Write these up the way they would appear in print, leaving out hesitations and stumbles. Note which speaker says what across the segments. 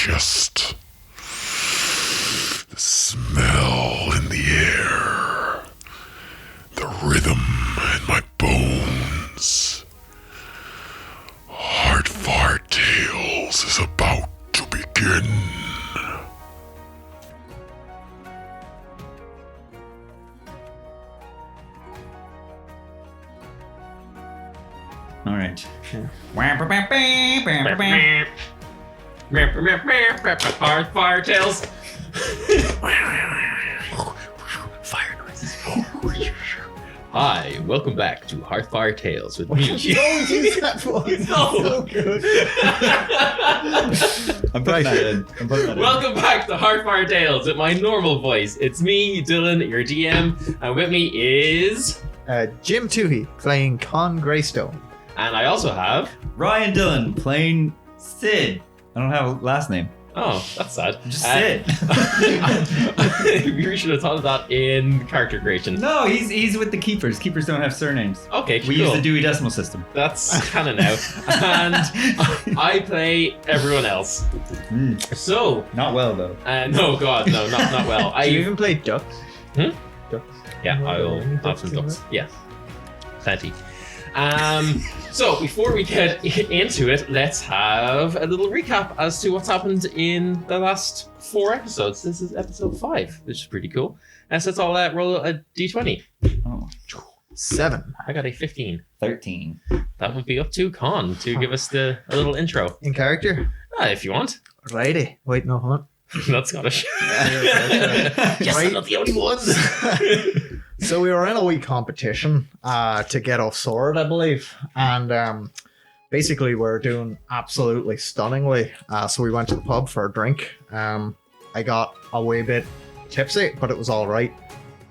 Speaker 1: chest. The smell in the air. The rhythm in my bones. Heartfire Tales is about to begin.
Speaker 2: All right.
Speaker 3: Fire Tales.
Speaker 2: Fire noises.
Speaker 3: Hi, welcome back to Hearthfire Tales with me.
Speaker 4: always use that voice. So good.
Speaker 2: I'm putting that in.
Speaker 3: Welcome back to Hearthfire Tales with my normal voice. It's me, Dylan, your DM, and with me is...
Speaker 4: Jim Toohey playing Conn Greystone.
Speaker 3: And I also have...
Speaker 2: Ryan Dillon playing Sid. I don't have a last name.
Speaker 3: Oh, that's sad.
Speaker 2: Just Sid.
Speaker 3: We should have thought of that in character creation.
Speaker 2: No, he's with the Keepers. Keepers don't have surnames.
Speaker 3: Okay,
Speaker 2: We use the Dewey Decimal System.
Speaker 3: That's canon now. And I play everyone else. So...
Speaker 2: Not well, though.
Speaker 3: No, God, no, not well.
Speaker 4: Do you even play Ducks?
Speaker 3: Hmm?
Speaker 4: Ducks?
Speaker 3: Yeah, I will have some ducks. Yeah, plenty. So before we get into it, let's have a little recap as to what's happened in the last 4 episodes. This is episode 5, which is pretty cool. So let's all roll a d20.
Speaker 2: Oh,
Speaker 4: 7.
Speaker 3: I got a 15.
Speaker 2: 13.
Speaker 3: That would be up to Conn to give us a little intro.
Speaker 4: In character?
Speaker 3: If you want.
Speaker 4: Righty. Wait, no, hold on.
Speaker 3: That's Scottish. Yes,
Speaker 4: Right.
Speaker 3: I'm not the only one.
Speaker 4: So we were in a wee competition to get off sword, I believe. And basically we're doing absolutely stunningly. So we went to the pub for a drink. I got a wee bit tipsy, but it was all right.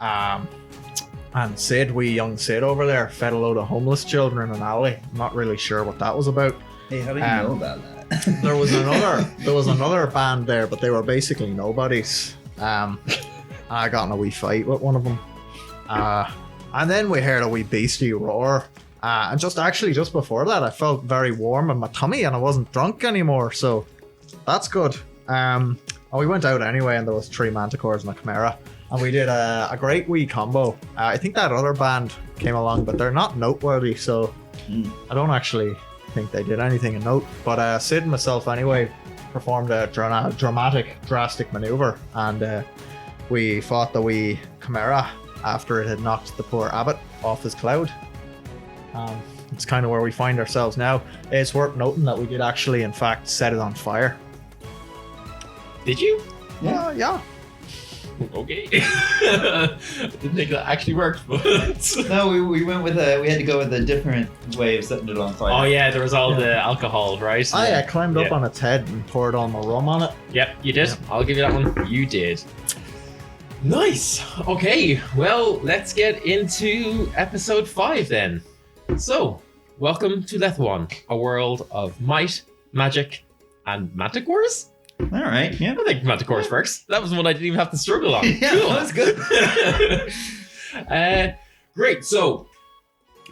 Speaker 4: And Sid, young Sid over there, fed a load of homeless children in an alley. I'm not really sure what that was about.
Speaker 2: Hey, how do you know about that?
Speaker 4: There was another band there, but they were basically nobodies. I got in a wee fight with one of them. And then we heard a wee beastie roar. And just before that, I felt very warm in my tummy and I wasn't drunk anymore. So that's good. And we went out anyway, and there was 3 manticores and a chimera. And we did a great wee combo. I think that other band came along, but they're not noteworthy. So I don't actually think they did anything of note. But Sid and myself anyway performed a drastic maneuver. And we fought the wee chimera after it had knocked the poor abbot off his cloud. It's kind of where we find ourselves now. It's worth noting that we did actually, in fact, set it on fire.
Speaker 3: Did you?
Speaker 4: Yeah.
Speaker 3: Okay. I didn't think that actually worked, but...
Speaker 2: No, we went with we had to go with a different way of setting it on fire.
Speaker 3: Oh yeah, there was all the alcohol, right?
Speaker 4: I climbed up on its head and poured all my rum on it.
Speaker 3: Yep, you did.
Speaker 4: Yep.
Speaker 3: I'll give you that one. You did. Nice. Okay, well, let's get into episode 5 then. So, welcome to Lethwan, a world of might, magic, and manticores?
Speaker 2: All right, yeah.
Speaker 3: I think manticores works. That was one I didn't even have to struggle on.
Speaker 2: Yeah,
Speaker 3: Cool.
Speaker 2: that was good.
Speaker 3: Great, so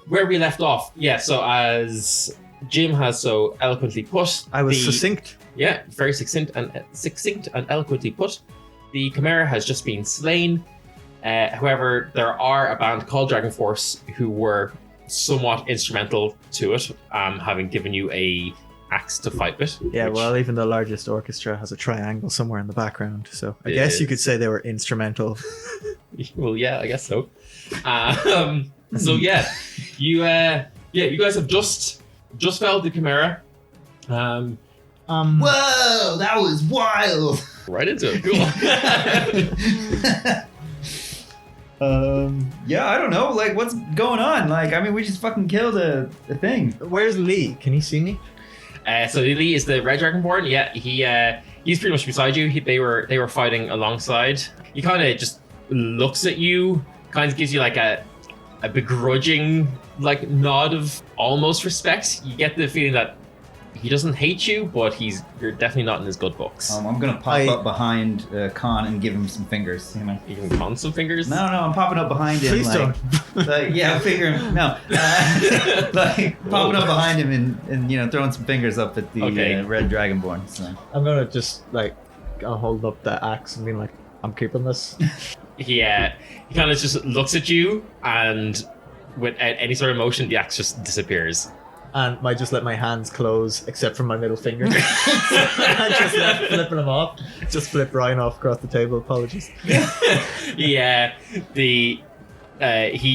Speaker 3: where we left off. Yeah, so as Jim has so eloquently put...
Speaker 4: I was succinct.
Speaker 3: Yeah, very succinct and eloquently put. The Chimera has just been slain. However, there are a band called Dragon Force who were somewhat instrumental to it, having given you a axe to fight with.
Speaker 4: Yeah,
Speaker 3: which-
Speaker 4: well, even the largest orchestra has a triangle somewhere in the background, so I guess you could say they were instrumental.
Speaker 3: Well, yeah, I guess so. So yeah, you guys have just felled the Chimera.
Speaker 2: Whoa, that was wild.
Speaker 3: Right into it. Cool.
Speaker 2: Yeah, I don't know. Like, what's going on? Like, I mean, we just fucking killed a thing.
Speaker 4: Where's Lee? Can you see me?
Speaker 3: So Lee is the Red Dragonborn. Yeah, he's pretty much beside you. They were fighting alongside. He kind of just looks at you, kind of gives you like a begrudging like nod of almost respect. You get the feeling that he doesn't hate you, but you're definitely not in his good books.
Speaker 2: I'm gonna pop up behind Conn and give him some fingers. You know.
Speaker 3: You can con some fingers.
Speaker 2: No, I'm popping up behind him.
Speaker 4: Please don't.
Speaker 2: Yeah, figure him. No, like popping up behind him and throwing some fingers up at the red dragonborn. So.
Speaker 4: I'm gonna just like hold up the axe and be like, I'm keeping this.
Speaker 3: He kind of just looks at you, and without any sort of motion, the axe just disappears.
Speaker 4: And might just let my hands close, except for my middle finger. I just left flipping them off. Just flip Ryan off across the table. Apologies.
Speaker 3: Yeah, he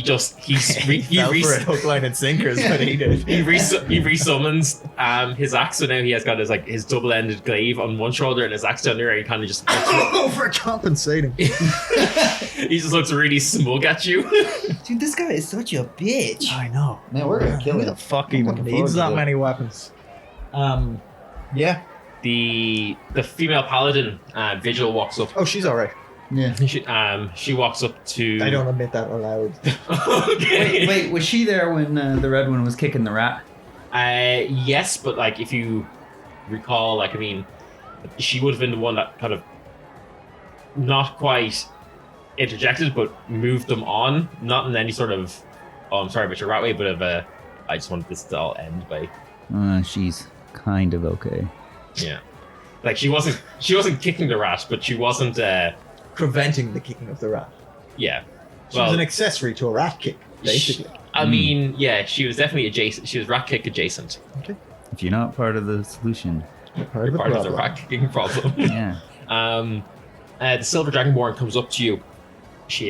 Speaker 4: fell for it, hook, line, and sinker is what he did.
Speaker 3: he resummons his axe, so now he has got his double-ended glaive on one shoulder and his axe down there, and he kind of just
Speaker 4: overcompensating.
Speaker 3: He just looks really smug at you.
Speaker 2: Dude, this guy is such a bitch.
Speaker 4: I know.
Speaker 2: Man, we're gonna kill
Speaker 4: Who
Speaker 2: him.
Speaker 4: the fuck
Speaker 2: I'm
Speaker 4: even
Speaker 2: looking
Speaker 4: needs
Speaker 2: forward
Speaker 4: that
Speaker 2: to it.
Speaker 4: many weapons? Yeah.
Speaker 3: The female paladin, Vigil, walks up.
Speaker 4: Oh, she's alright.
Speaker 2: Yeah.
Speaker 3: She walks up to.
Speaker 4: I don't admit that aloud.
Speaker 3: Okay.
Speaker 2: Wait, was she there when the red one was kicking the rat?
Speaker 3: Yes, but like if you recall, like I mean, she would have been the one that kind of not quite interjected, but moved them on, not in any sort of I'm sorry about your rat way, but of I just wanted this to all end by.
Speaker 2: She's kind of okay.
Speaker 3: Yeah, like she wasn't kicking the rat, but she wasn't.
Speaker 4: Preventing the kicking of the rat.
Speaker 3: Yeah,
Speaker 4: She was an accessory to a rat kick, basically.
Speaker 3: I mean, yeah, she was definitely adjacent. She was rat kick adjacent.
Speaker 4: Okay.
Speaker 2: If you're not part of the solution,
Speaker 4: Part
Speaker 3: Part of the rat kicking problem.
Speaker 2: yeah.
Speaker 3: The Silver Dragonborn comes up to you. She,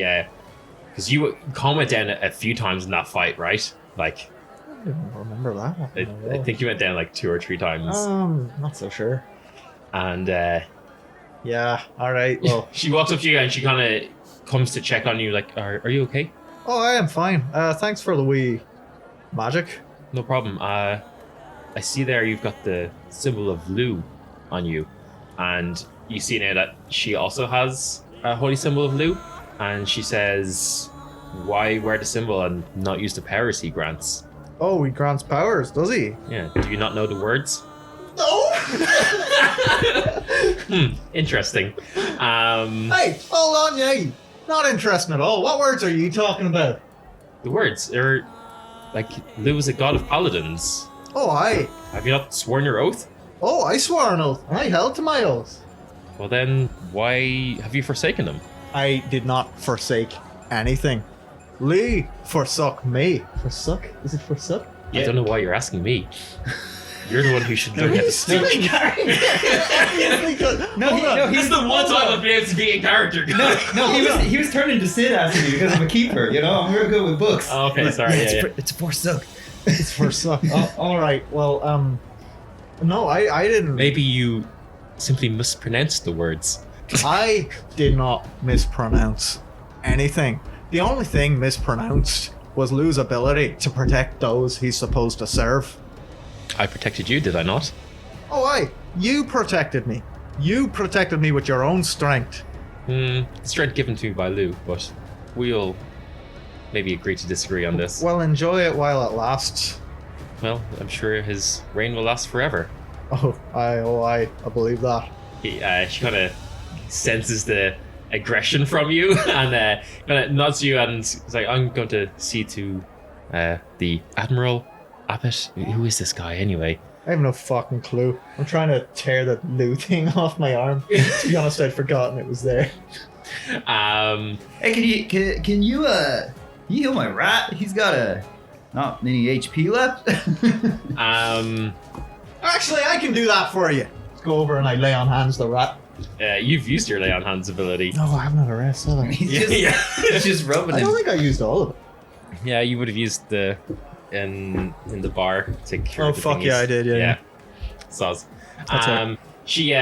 Speaker 3: because you went down a few times in that fight, right? Like,
Speaker 4: I don't remember that.
Speaker 3: I think you went down like 2 or 3 times.
Speaker 4: Not so sure.
Speaker 3: And
Speaker 4: Yeah, alright, well.
Speaker 3: she walks up to you and she kind of comes to check on you, like, are you okay?
Speaker 4: Oh, I am fine. Thanks for the wee magic.
Speaker 3: No problem. I see there you've got the symbol of Lu on you, and you see now that she also has a holy symbol of Lu, and she says, why wear the symbol and not use the powers he grants?
Speaker 4: Oh, he grants powers, does he?
Speaker 3: Yeah, do you not know the words?
Speaker 4: No!
Speaker 3: Interesting.
Speaker 4: Hey, hold on, yeah. Not interesting at all. What words are you talking about?
Speaker 3: The words are like Lu is a god of paladins.
Speaker 4: Oh, aye.
Speaker 3: Have you not sworn your oath?
Speaker 4: Oh, I swore an oath. I held to my oath.
Speaker 3: Well then, why have you forsaken them?
Speaker 4: I did not forsake anything. Lee forsook me. Forsook? Is it forsook?
Speaker 3: I don't know why you're asking me. You're the one who should learn how to speak.
Speaker 2: This is the one time I've
Speaker 3: been able to be in character.
Speaker 2: he was turning to Sid asking me because I'm a keeper. You know, I'm real good with books.
Speaker 3: Oh, okay, sorry.
Speaker 2: It's forsook.
Speaker 4: It's forsook. Oh, all right. Well, no, I didn't.
Speaker 3: Maybe you simply mispronounced the words.
Speaker 4: I did not mispronounce anything. The only thing mispronounced was Lou's ability to protect those he's supposed to serve.
Speaker 3: I protected you, did I not?
Speaker 4: Oh, aye. You protected me. You protected me with your own strength.
Speaker 3: Strength given to me by Lou, but we'll maybe agree to disagree on this.
Speaker 4: Well, enjoy it while it lasts.
Speaker 3: Well, I'm sure his reign will last forever.
Speaker 4: Oh, I believe that.
Speaker 3: She kind of senses the aggression from you and kind of nods to you and is like, I'm going to see to the Admiral Abbott. Who is this guy anyway?
Speaker 4: I have no fucking clue. I'm trying to tear the Lou thing off my arm. To be honest, I'd forgotten it was there.
Speaker 2: Hey, can you heal my rat? He's got not any HP left.
Speaker 4: Actually, I can do that for you. Let's go over and I lay on hands the rat.
Speaker 3: You've used your lay on hands ability.
Speaker 4: No, I haven't had a rest, have I?
Speaker 2: He's just rubbing
Speaker 4: I
Speaker 2: him.
Speaker 4: don't think I used all of it.
Speaker 3: Yeah, you would have used the in the bar to cure
Speaker 4: Oh,
Speaker 3: the
Speaker 4: fuck
Speaker 3: thingies.
Speaker 4: yeah, I did, yeah.
Speaker 3: Soz.
Speaker 4: That's right.
Speaker 3: She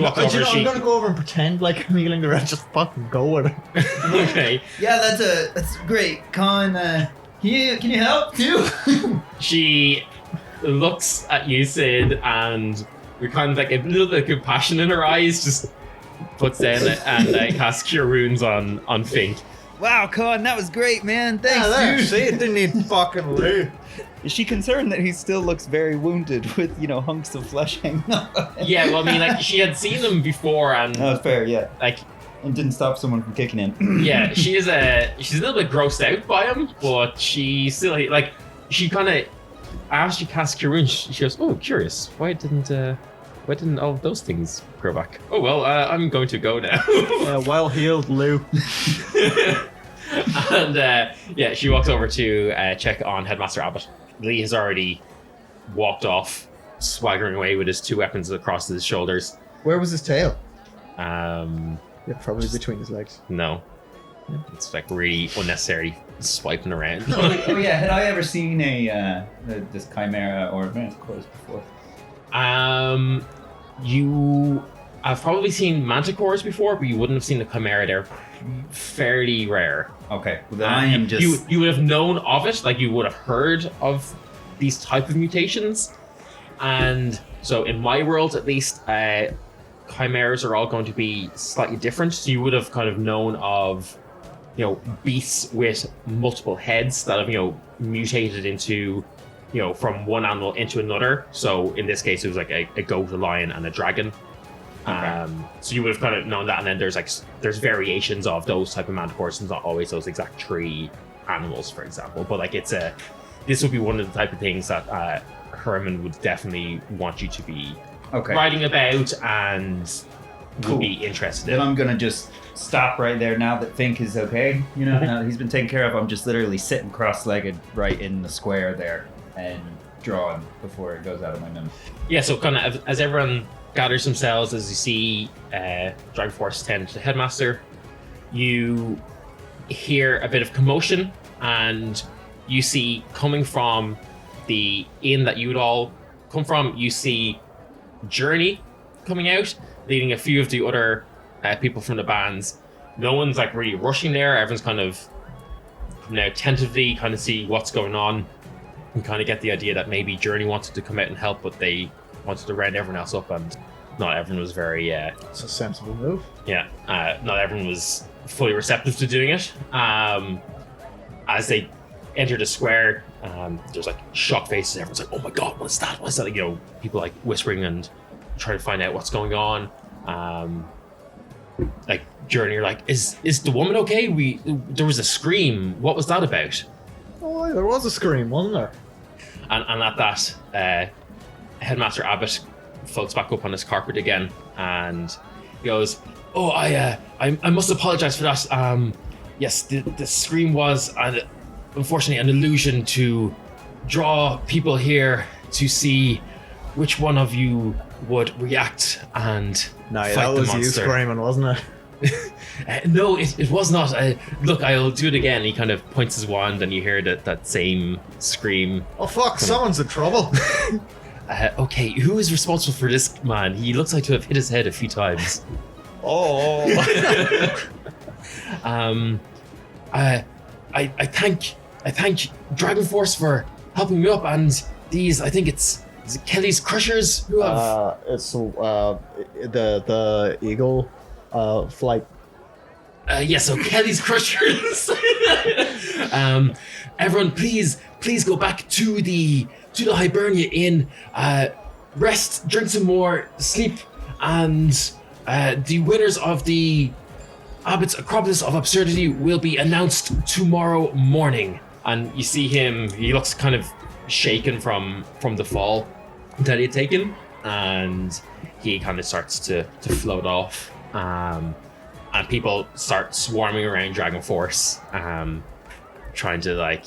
Speaker 3: walked
Speaker 4: No,
Speaker 3: over.
Speaker 4: I'm gonna go over and pretend like I'm healing the rat. Just fucking go with it.
Speaker 3: Okay.
Speaker 2: Yeah, that's great. Conn, can you help too?
Speaker 3: She looks at you, Sid, and with kind of like a little bit of compassion in her eyes, just puts down and casts Cure Wounds on Fink.
Speaker 2: Wow, Conn, that was great, man. Thanks,
Speaker 4: Yeah, there.
Speaker 2: dude.
Speaker 4: See, it didn't need fucking Lou.
Speaker 2: Is she concerned that he still looks very wounded with, hunks of flesh hanging up?
Speaker 3: Yeah, well, I mean, like, she had seen them before, and
Speaker 2: No, it's fair, yeah.
Speaker 3: like,
Speaker 2: And didn't stop someone from kicking him.
Speaker 3: yeah, she's a little bit grossed out by him, but she still, like, she kind of, after she cast Cure Wounds, she goes, "Oh, curious, why didn't all of those things grow back? Oh well, I'm going to go now."
Speaker 4: Well healed, Lou.
Speaker 3: And yeah, she walks over to check on Headmaster Abbott. Lee has already walked off, swaggering away with his 2 weapons across his shoulders.
Speaker 4: Where was his tail?
Speaker 3: Yeah,
Speaker 4: probably between his legs.
Speaker 3: No, it's like really unnecessary swiping around.
Speaker 2: Oh yeah, had I ever seen this chimera or manticores before?
Speaker 3: You have probably seen manticores before, but you wouldn't have seen the chimera. They're fairly rare.
Speaker 2: Okay, well then I am just...
Speaker 3: You would have known of it, like you would have heard of these type of mutations. And so in my world, at least, chimeras are all going to be slightly different. So you would have kind of known of, beasts with multiple heads that have, mutated into, from one animal into another. So in this case, it was like a goat, a lion, and a dragon. Okay. So you would have kind of known that, and then there's variations of those type of manticores. It's not always those exact 3 animals, for example. But like this would be one of the type of things that Herman would definitely want you to be writing about and would be interested in.
Speaker 2: Then I'm gonna just stop right there now that Fink is okay. Now that he's been taken care of, I'm just literally sitting cross-legged right in the square there and drawing before it goes out of my mouth.
Speaker 3: Yeah, so kind of as everyone gathers themselves, as you see Dragon Force 10 to the Headmaster, you hear a bit of commotion, and you see coming from the inn that you would all come from, you see Journey coming out, leading a few of the other people from the bands. No one's like really rushing there. Everyone's kind of now tentatively kind of see what's going on and kind of get the idea that maybe Journey wanted to come out and help, but they wanted to round everyone else up, and not everyone was very...
Speaker 4: It's a sensible move.
Speaker 3: Yeah, not everyone was fully receptive to doing it. As they enter the square, there's like shocked faces. Everyone's like, "Oh my god, what's that? What's that?" People like whispering and trying to find out what's going on. Like Journey, are like, "Is the woman okay? There was a scream. What was that about?"
Speaker 4: Oh, there was a scream, wasn't there?
Speaker 3: And at that, Headmaster Abbott floats back up on his carpet again, and he goes, "Oh, I must apologize for that. Yes, the scream was unfortunately an illusion to draw people here to see which one of you would react and fight
Speaker 4: that
Speaker 3: the
Speaker 4: was
Speaker 3: monster."
Speaker 4: you screaming, wasn't it?
Speaker 3: No, it was not. Look, I'll do it again. He kind of points his wand, and you hear that same scream.
Speaker 4: Oh fuck, someone's in trouble.
Speaker 3: Okay, who is responsible for this man? He looks like to have hit his head a few times.
Speaker 4: Oh.
Speaker 3: I thank Dragon Force for helping me up, and these, I think is it Kelly's Crushers who have...
Speaker 4: It's the Eagle flight.
Speaker 3: Yes, so Kelly's Crushers. Everyone, please go back to the Hibernia Inn. Rest, drink some more, sleep, and the winners of the Abbott's Acropolis of Absurdity will be announced tomorrow morning. And you see him, he looks kind of shaken from the fall that he had taken, and he kind of starts to float off. And people start swarming around Dragon Force, trying to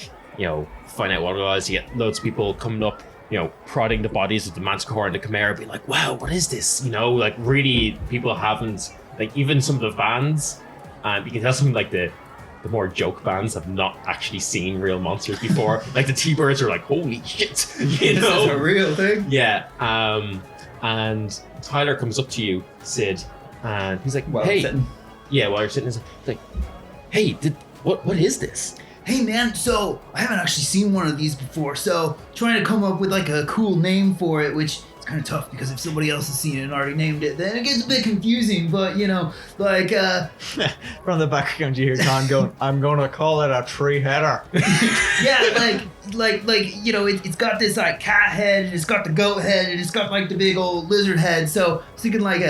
Speaker 3: find out what it was. You get loads of people coming up, prodding the bodies of the Manticore and the Chimera, being like, "Wow, what is this?" Really, people haven't, even some of the bands, you can tell some of the more joke bands have not actually seen real monsters before. The T-Birds are like, "Holy shit,"
Speaker 2: This is a real thing?
Speaker 3: Yeah. And Tyler comes up to you, Sid, and he's like, "Hey." Yeah, while you're sitting, he's like, "Hey, what is this?"
Speaker 2: "Hey man, so I haven't actually seen one of these before, so trying to come up with a cool name for it, which it's kind of tough because if somebody else has seen it and already named it, then it gets a bit confusing. But you know, like
Speaker 4: From the background, you hear Conn going, "I'm gonna call it a tree header."
Speaker 2: yeah, like you know, it's got this like cat head, and it's got the goat head, and it's got like the big old lizard head. So you can like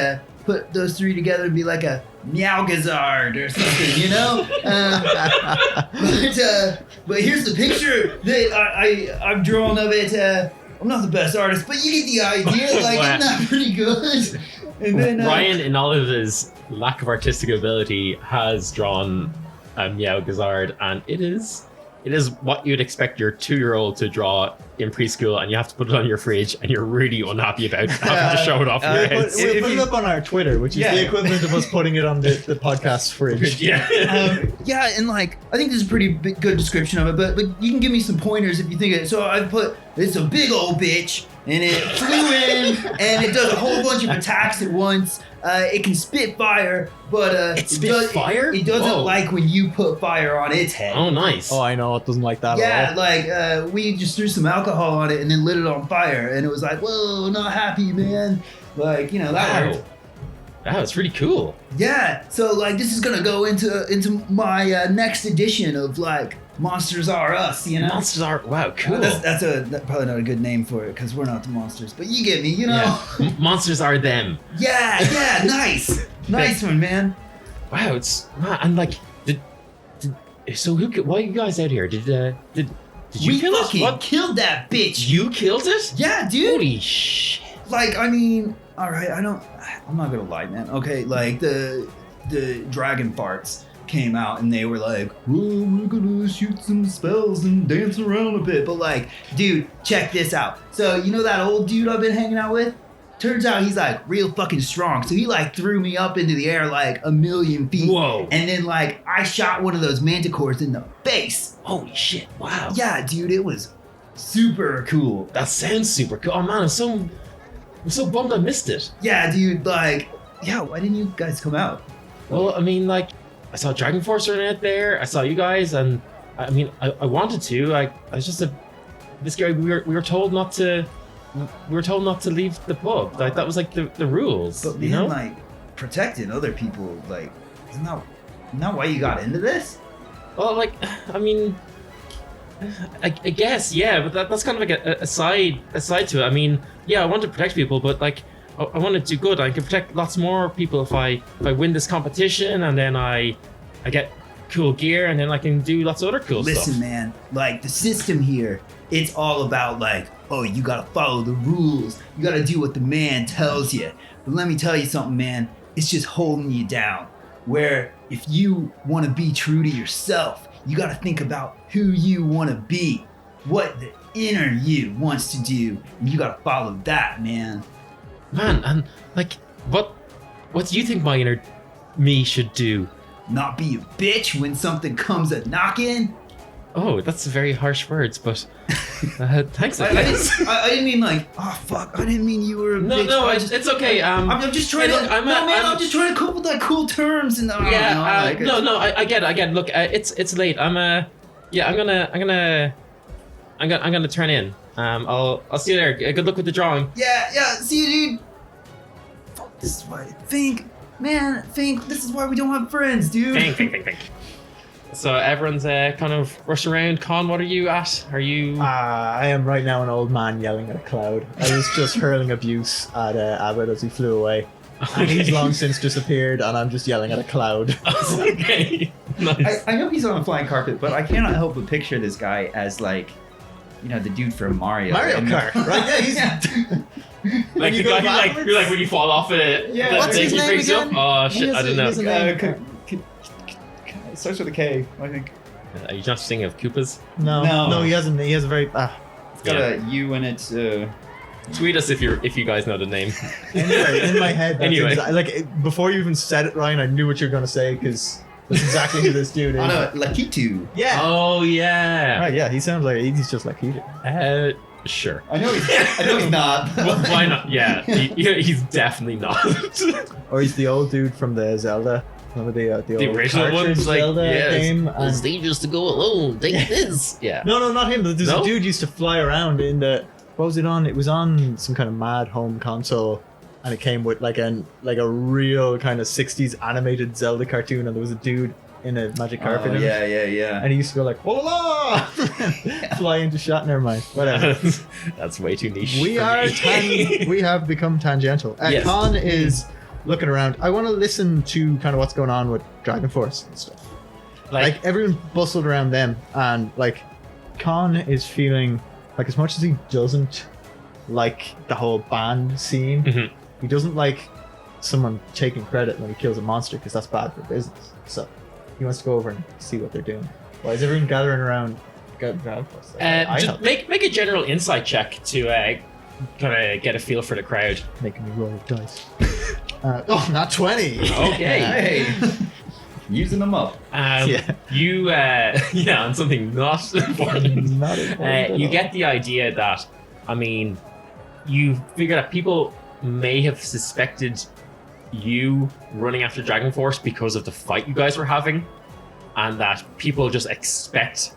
Speaker 2: put those three together and be like a Meowgazard or something, you know. But here's the picture that I've drawn of it. I'm not the best artist, but you get the idea. Like, isn't that pretty good? And then
Speaker 3: Ryan, in all of his lack of artistic ability, has drawn a Meowgazard, and it is what you'd expect your 2-year-old to draw in preschool, and you have to put it on your fridge, and you're really unhappy about having to show it off your head.
Speaker 4: We'll put it up on our Twitter, which is the equivalent of us putting it on the podcast fridge.
Speaker 3: Yeah.
Speaker 2: Yeah, and like I think this is a pretty good description of it, but you can give me some pointers if you think it. So I put it's a big old bitch, and it flew in, and it does a whole bunch of attacks at once. It can spit fire, but
Speaker 3: it spits fire?
Speaker 2: It doesn't
Speaker 3: Whoa.
Speaker 2: like when you put fire on its head.
Speaker 3: Oh, nice.
Speaker 4: Oh, I know, it doesn't like that
Speaker 2: Yeah,
Speaker 4: at all.
Speaker 2: like we just threw some alcohol on it and then lit it on fire, and it was like, whoa, not happy, man. Like, you know, that worked.
Speaker 3: Wow, it's really cool.
Speaker 2: Yeah, so like this is gonna go into my next edition of like Monsters Are Us, you know.
Speaker 3: Monsters are wow, cool.
Speaker 2: That's probably not a good name for it because we're not the monsters, but you get me, you know.
Speaker 3: Yeah. Monsters are them.
Speaker 2: Yeah, nice one, man.
Speaker 3: Wow, it's wow, and like why are you guys out here? Did you
Speaker 2: We
Speaker 3: kill it?
Speaker 2: fucking
Speaker 3: What?
Speaker 2: killed that bitch.
Speaker 3: You killed it?
Speaker 2: Yeah, dude.
Speaker 3: Holy shit.
Speaker 2: Like, I mean, all right, I'm not gonna lie, man. Okay, like the dragon farts came out and they were like, "Whoa, we're gonna shoot some spells and dance around a bit." But like, dude, check this out. So you know that old dude I've been hanging out with? Turns out he's like real fucking strong. So he like threw me up into the air like 1,000,000 feet.
Speaker 3: Whoa.
Speaker 2: And then like I shot one of those manticores in the face.
Speaker 3: Holy shit, wow.
Speaker 2: Yeah, dude, it was super cool.
Speaker 3: That sounds super cool. Oh man, I'm so bummed I missed it.
Speaker 2: Yeah, dude, like, yeah, why didn't you guys come out?
Speaker 3: Well, I mean, like, I saw Dragon Force running out there. I saw you guys, and I mean, I wanted to. I was just this guy. We were told not to. We were told not to leave the pub. Like that was like the rules.
Speaker 2: But
Speaker 3: you
Speaker 2: man,
Speaker 3: know,
Speaker 2: like protecting other people, like, isn't that why you got into this?
Speaker 3: well, like, I mean, I guess, yeah, but that's kind of like a side to it. I mean, yeah, I want to protect people, but like, I want to do good. I can protect lots more people if I win this competition, and then I get cool gear, and then I can do lots of other cool stuff.
Speaker 2: Listen, man, like the system here, it's all about like, oh, you gotta follow the rules. You gotta do what the man tells you. But let me tell you something, man. It's just holding you down. Where if you want to be true to yourself, you gotta think about who you want to be, what the inner you wants to do, and you gotta follow that, man.
Speaker 3: Man, and like, what do you think my inner me should do?
Speaker 2: Not be a bitch when something comes a knocking.
Speaker 3: Oh, that's very harsh words, but thanks.
Speaker 2: I didn't mean like, oh fuck, I didn't mean you were a bitch.
Speaker 3: No,
Speaker 2: I
Speaker 3: it's okay.
Speaker 2: I'm just trying
Speaker 3: hey, look,
Speaker 2: to. I'm just trying to come up with like cool terms and.
Speaker 3: I get it. Look, it's late. I'm gonna turn in. I'll see you there. Good luck with the drawing.
Speaker 2: Yeah. See you, dude. Fuck, this is why I think, this is why we don't have friends, dude.
Speaker 3: Think. So everyone's kind of rushing around. Conn, what are you at? Are you?
Speaker 4: I am right now an old man yelling at a cloud. I was just hurling abuse at Abbott as he flew away. And he's long since disappeared, and I'm just yelling at a cloud.
Speaker 3: Okay. Nice.
Speaker 2: I know he's on a flying carpet, but I cannot help but picture this guy as like, you know, the dude from Mario.
Speaker 4: Mario
Speaker 2: And-
Speaker 4: Kart, right? Yeah, he's
Speaker 3: Like the
Speaker 4: you go
Speaker 3: guy who
Speaker 4: backwards?
Speaker 3: you're like when you fall off it.
Speaker 2: Yeah,
Speaker 3: that
Speaker 2: what's
Speaker 3: thing
Speaker 2: his
Speaker 3: he
Speaker 2: name
Speaker 3: brings you
Speaker 2: again?
Speaker 3: up? Oh shit, I don't know.
Speaker 4: He has a-
Speaker 2: It starts with a K, I think.
Speaker 3: Are you not thinking of Koopas?
Speaker 4: No, he hasn't. He has a very.
Speaker 2: It's got a U in it.
Speaker 3: Tweet us if you guys know the name.
Speaker 4: Anyway, in my head, that's
Speaker 3: Anyway.
Speaker 4: before you even said it, Ryan, I knew what you were going to say because that's exactly who this dude is.
Speaker 2: Oh no, Lakitu.
Speaker 4: Yeah.
Speaker 3: Oh yeah.
Speaker 4: Right, yeah, he sounds like he's just like he did.
Speaker 3: Sure.
Speaker 2: I know he's not.
Speaker 3: Well, why not? Yeah, he's definitely not.
Speaker 4: Or he's the old dude from the Zelda. Remember the old
Speaker 3: original
Speaker 4: cartridge
Speaker 3: ones, like,
Speaker 4: Zelda
Speaker 3: yes.
Speaker 4: game?
Speaker 3: It's
Speaker 4: And-
Speaker 3: dangerous to go alone. Take this. Yeah.
Speaker 4: no, not him. There's
Speaker 3: No?
Speaker 4: a dude used to fly around in the what was it on? It was on some kind of mad home console, and it came with like a real kind of 60s animated Zelda cartoon, and there was a dude in a magic carpet.
Speaker 2: Oh, yeah.
Speaker 4: And he used to go like, "Oh la la!" fly into shot. Never mind. Whatever.
Speaker 3: That's way too niche.
Speaker 4: We
Speaker 3: for
Speaker 4: are
Speaker 3: me.
Speaker 4: we have become tangential.
Speaker 3: Yes.
Speaker 4: Conn is looking around. I want to listen to kind of what's going on with Dragon Force and stuff. Like everyone bustled around them, and like Conn is feeling like, as much as he doesn't like the whole band scene,
Speaker 3: Mhm.
Speaker 4: he doesn't like someone taking credit when he kills a monster, because that's bad for business. So he wants to go over and see what they're doing. Why is everyone gathering around Dragon Force?
Speaker 3: Just make a general insight check to kind of get a feel for the crowd.
Speaker 4: Making me roll dice. Not 20.
Speaker 3: Okay.
Speaker 2: Hey. Using them up.
Speaker 3: You on something not important.
Speaker 4: Not important
Speaker 3: You
Speaker 4: at
Speaker 3: get the idea that, I mean, you figure that people may have suspected you running after Dragon Force because of the fight you guys were having, and that people just expect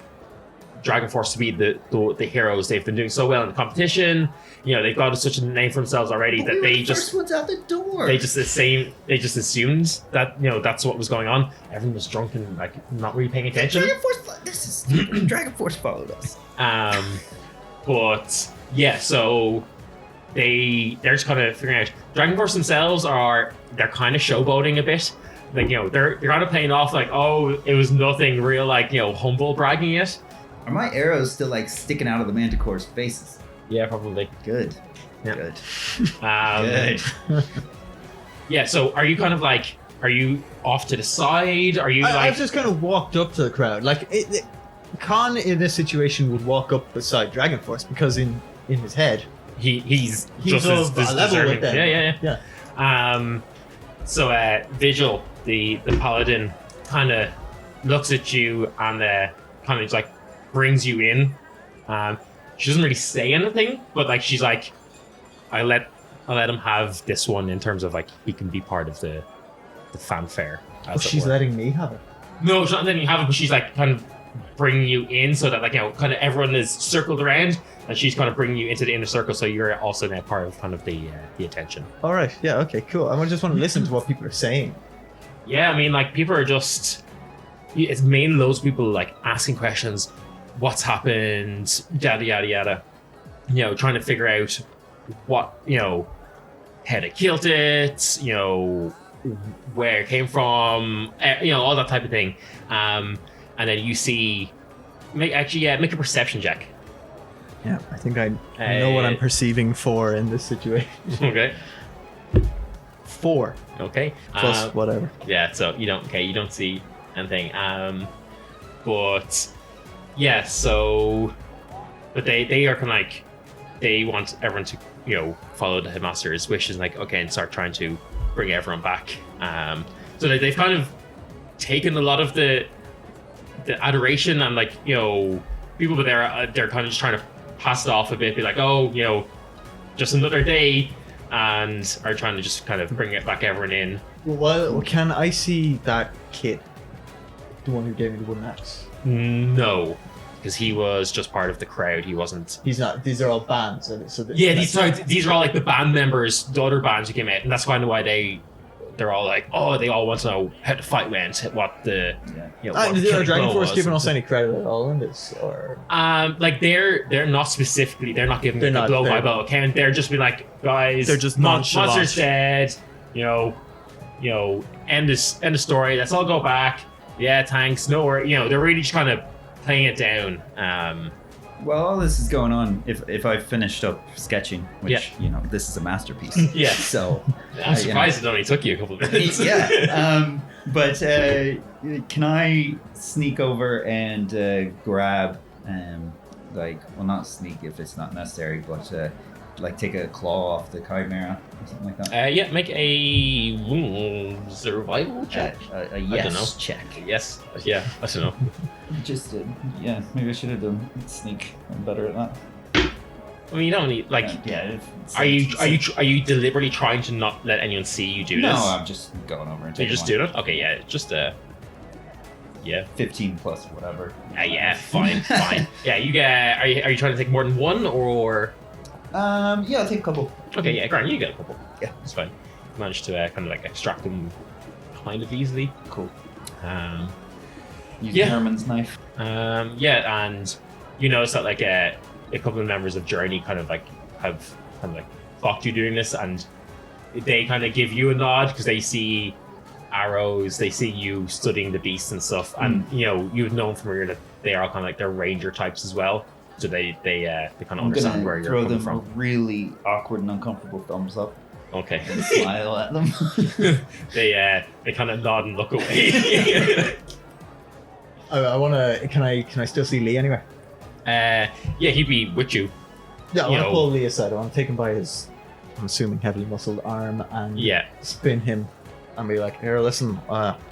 Speaker 3: Dragon Force to be the heroes. They've been doing so well in the competition. You know, they've got such a name for themselves already that they just
Speaker 2: first ones out the door.
Speaker 3: they just assumed that, you know, that's what was going on. Everyone was drunk and like not really paying attention.
Speaker 2: Dragon Force. This is stupid. Dragon Force followed us.
Speaker 3: But yeah, so they're just kind of figuring out. Dragon Force themselves they're kind of showboating a bit. Like, you know, they're kind of playing off like, oh, it was nothing real, like, you know, humble bragging it.
Speaker 2: Are my arrows still like sticking out of the Manticore's faces?
Speaker 3: Yeah, probably.
Speaker 2: Good.
Speaker 3: Yeah.
Speaker 2: Good.
Speaker 3: Good. Yeah. So, are you kind of like, are you off to the side? Are you
Speaker 4: I've just kind of walked up to the crowd. Like, Conn in this situation would walk up beside Dragon Force, because in his head,
Speaker 3: he's
Speaker 4: He's
Speaker 3: just
Speaker 4: of a
Speaker 3: as
Speaker 4: level
Speaker 3: deserving.
Speaker 4: with them.
Speaker 3: Yeah. So Vigil, the paladin, kind of looks at you and kind of like brings you in. She doesn't really say anything, but like she's like, I let him have this one in terms of like he can be part of the fanfare.
Speaker 4: she's letting me have it.
Speaker 3: No, she's not letting you have it, but she's like kind of bringing you in so that, like, you know, kind of everyone is circled around, and she's kind of bringing you into the inner circle, so you're also now part of kind of the attention.
Speaker 4: All right. Yeah. Okay. Cool. I just want to listen to what people are saying.
Speaker 3: Yeah, I mean, like, people are just, it's mainly loads of people like asking questions, what's happened, yada yada yada, you know, trying to figure out what, you know, how they killed it, you know, where it came from, you know, all that type of thing. And then you see, make a perception check.
Speaker 4: Yeah, I think I know what I'm perceiving for in this situation.
Speaker 3: Okay.
Speaker 4: 4
Speaker 3: Okay.
Speaker 4: plus whatever.
Speaker 3: Yeah, so you don't see anything. But yeah, so but they are kind of like, they want everyone to, you know, follow the headmaster's wishes, and like, okay, and start trying to bring everyone back. So they've kind of taken a lot of the adoration and, like, you know, people, but they're kind of just trying to pass it off a bit, be like, oh, you know, just another day, and are trying to just kind of bring it back everyone in.
Speaker 4: Well, can I see that kid? The one who gave me the wooden axe?
Speaker 3: No, because he was just part of the crowd. He wasn't.
Speaker 4: He's not. These are all bands. So
Speaker 3: Yeah, these are all like the band members, the other bands who came out, and that's kind of why they're all like, oh, they all want to know how the fight went, what the, you know, what the
Speaker 4: Are
Speaker 3: killing
Speaker 4: Dragon
Speaker 3: blow
Speaker 4: Force
Speaker 3: was.
Speaker 4: giving us any credit at all in this, or?
Speaker 3: Like they're not specifically, they're not giving
Speaker 4: They're
Speaker 3: the
Speaker 4: not,
Speaker 3: blow by
Speaker 4: they're-
Speaker 3: blow account. They're just be like, guys,
Speaker 4: They're just nonchalant.
Speaker 3: monster's dead. You know, end the story. Let's all go back. Yeah, thanks. No worry. You know, they're really just kind of playing it down.
Speaker 2: Well, all this is going on. If I finished up sketching, which,
Speaker 3: Yeah.
Speaker 2: you know, this is a masterpiece.
Speaker 3: Yeah.
Speaker 2: So
Speaker 3: I'm surprised it only took you a couple of minutes.
Speaker 2: yeah. But can I sneak over and grab, like, well, not sneak if it's not necessary, but like take a claw off the chimera or something like that?
Speaker 3: Yeah, make a survival check.
Speaker 2: A
Speaker 3: don't
Speaker 2: yes
Speaker 3: know.
Speaker 2: check.
Speaker 3: Yes. Yeah. I don't know.
Speaker 2: Just yeah, maybe I should have done sneak. I'm better at that.
Speaker 3: I mean, you don't need, like.
Speaker 2: Yeah.
Speaker 3: Are you deliberately trying to not let anyone see you do
Speaker 2: No,
Speaker 3: this?
Speaker 2: I'm just going over and
Speaker 3: You're
Speaker 2: taking
Speaker 3: just
Speaker 2: one.
Speaker 3: doing it? Okay, yeah, just yeah.
Speaker 2: 15 plus whatever.
Speaker 3: Yeah, fine. Yeah, you get. Are you trying to take more than one, or?
Speaker 2: Yeah, I'll take a couple.
Speaker 3: Okay, yeah, Grant, you get a couple.
Speaker 2: Yeah.
Speaker 3: It's fine. Managed to kind of like extract them kind of easily.
Speaker 2: Cool. Use
Speaker 3: Yeah.
Speaker 2: Herman's knife.
Speaker 3: Yeah, and you notice that like a couple of members of Journey kind of like have kind of like clocked you doing this, and they kind of give you a nod because they see arrows, they see you studying the beasts and stuff, and you know you've known from earlier that they are kind of like they're ranger types as well, so they kind of
Speaker 2: I'm
Speaker 3: understand
Speaker 2: gonna
Speaker 3: where you're
Speaker 2: throw
Speaker 3: coming
Speaker 2: them
Speaker 3: from.
Speaker 2: a really awkward and uncomfortable thumbs up
Speaker 3: Okay.
Speaker 2: and smile at them.
Speaker 3: they kind of nod and look away.
Speaker 4: I want to. Can I still see Lee anyway?
Speaker 3: Yeah, he'd be with you.
Speaker 4: Yeah, I
Speaker 3: You
Speaker 4: want to
Speaker 3: know-
Speaker 4: pull Lee aside. I want to take him by his, I'm assuming, heavily muscled arm and
Speaker 3: Yeah,
Speaker 4: spin him and be like, "Here, listen.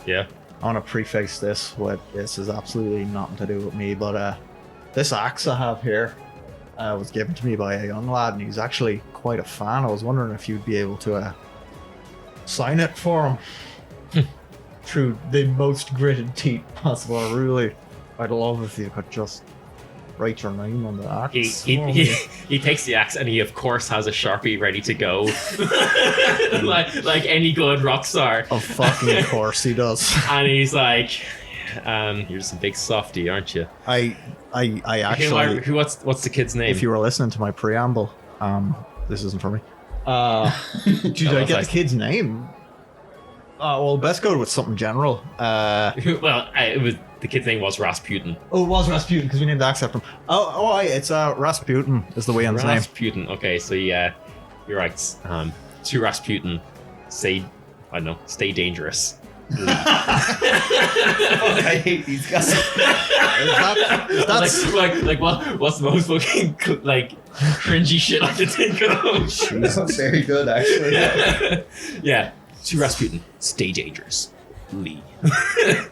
Speaker 3: yeah.
Speaker 4: I want to preface this with this has absolutely nothing to do with me, but this axe I have here was given to me by a young lad, and he's actually quite a fan. I was wondering if you'd be able to sign it for him through the most gritted teeth possible. Really, I'd love if you could just write your name on the axe.
Speaker 3: He takes the axe and he of course has a Sharpie ready to go, like any good rock star.
Speaker 4: Of fucking course he does.
Speaker 3: And he's like, "You're just a big softy, aren't you?"
Speaker 4: I actually,
Speaker 3: What's the kid's name?
Speaker 4: if you were listening to my preamble, this isn't for me. Did I
Speaker 3: was
Speaker 4: get
Speaker 3: like-
Speaker 4: the kid's name? Well, best go with something general.
Speaker 3: It was the kid's name was Rasputin.
Speaker 4: Oh, it was Rasputin because we named the axe after him. Oh, it's Rasputin is the way on his name.
Speaker 3: Rasputin. Okay, so yeah, you're right. To Rasputin, say, I don't know, stay dangerous.
Speaker 2: Fuck, I hate these guys.
Speaker 4: That's
Speaker 3: like what's the most fucking like cringy shit I can think of?
Speaker 2: That's very good, actually.
Speaker 3: Yeah, to Rasputin, stay dangerous, Lee.
Speaker 4: and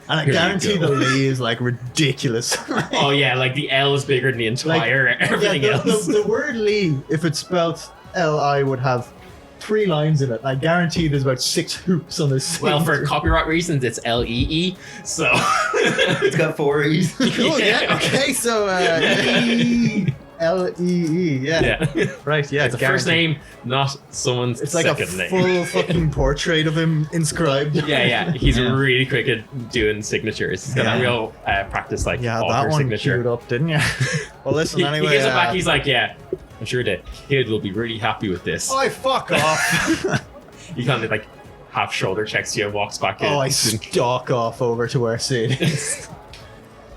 Speaker 4: I
Speaker 3: Here you
Speaker 4: guarantee
Speaker 3: go.
Speaker 4: the Lee is like ridiculous.
Speaker 3: Oh yeah, like the L is bigger than the entire everything
Speaker 4: Yeah,
Speaker 3: else.
Speaker 4: the word Lee, if it's spelled L-I, would have 3 lines in it. I guarantee there's about 6 hoops on this.
Speaker 3: Well, for
Speaker 4: signature.
Speaker 3: copyright reasons, it's L-E-E. So
Speaker 2: It's got 4 E's.
Speaker 4: Cool, yeah. Okay, so L-E-E, yeah.
Speaker 3: yeah,
Speaker 4: Right, yeah.
Speaker 3: it's a first
Speaker 4: guaranteed.
Speaker 3: name, not someone's
Speaker 4: It's like a
Speaker 3: second name.
Speaker 4: full fucking portrait of him inscribed.
Speaker 3: Yeah, he's
Speaker 2: Yeah.
Speaker 3: really quick at doing signatures. He's got a
Speaker 2: Yeah.
Speaker 3: real practice, like
Speaker 4: Yeah,
Speaker 3: author
Speaker 4: that one
Speaker 3: signature.
Speaker 4: queued up, didn't you? Well, listen,
Speaker 3: He
Speaker 4: anyway.
Speaker 3: gives it back. He's like, yeah, I'm sure the kid will be really happy with this.
Speaker 4: oh, fuck off.
Speaker 3: He kind of like half shoulder checks you and walks back in.
Speaker 4: Oh, I stalk off over to where Sid is.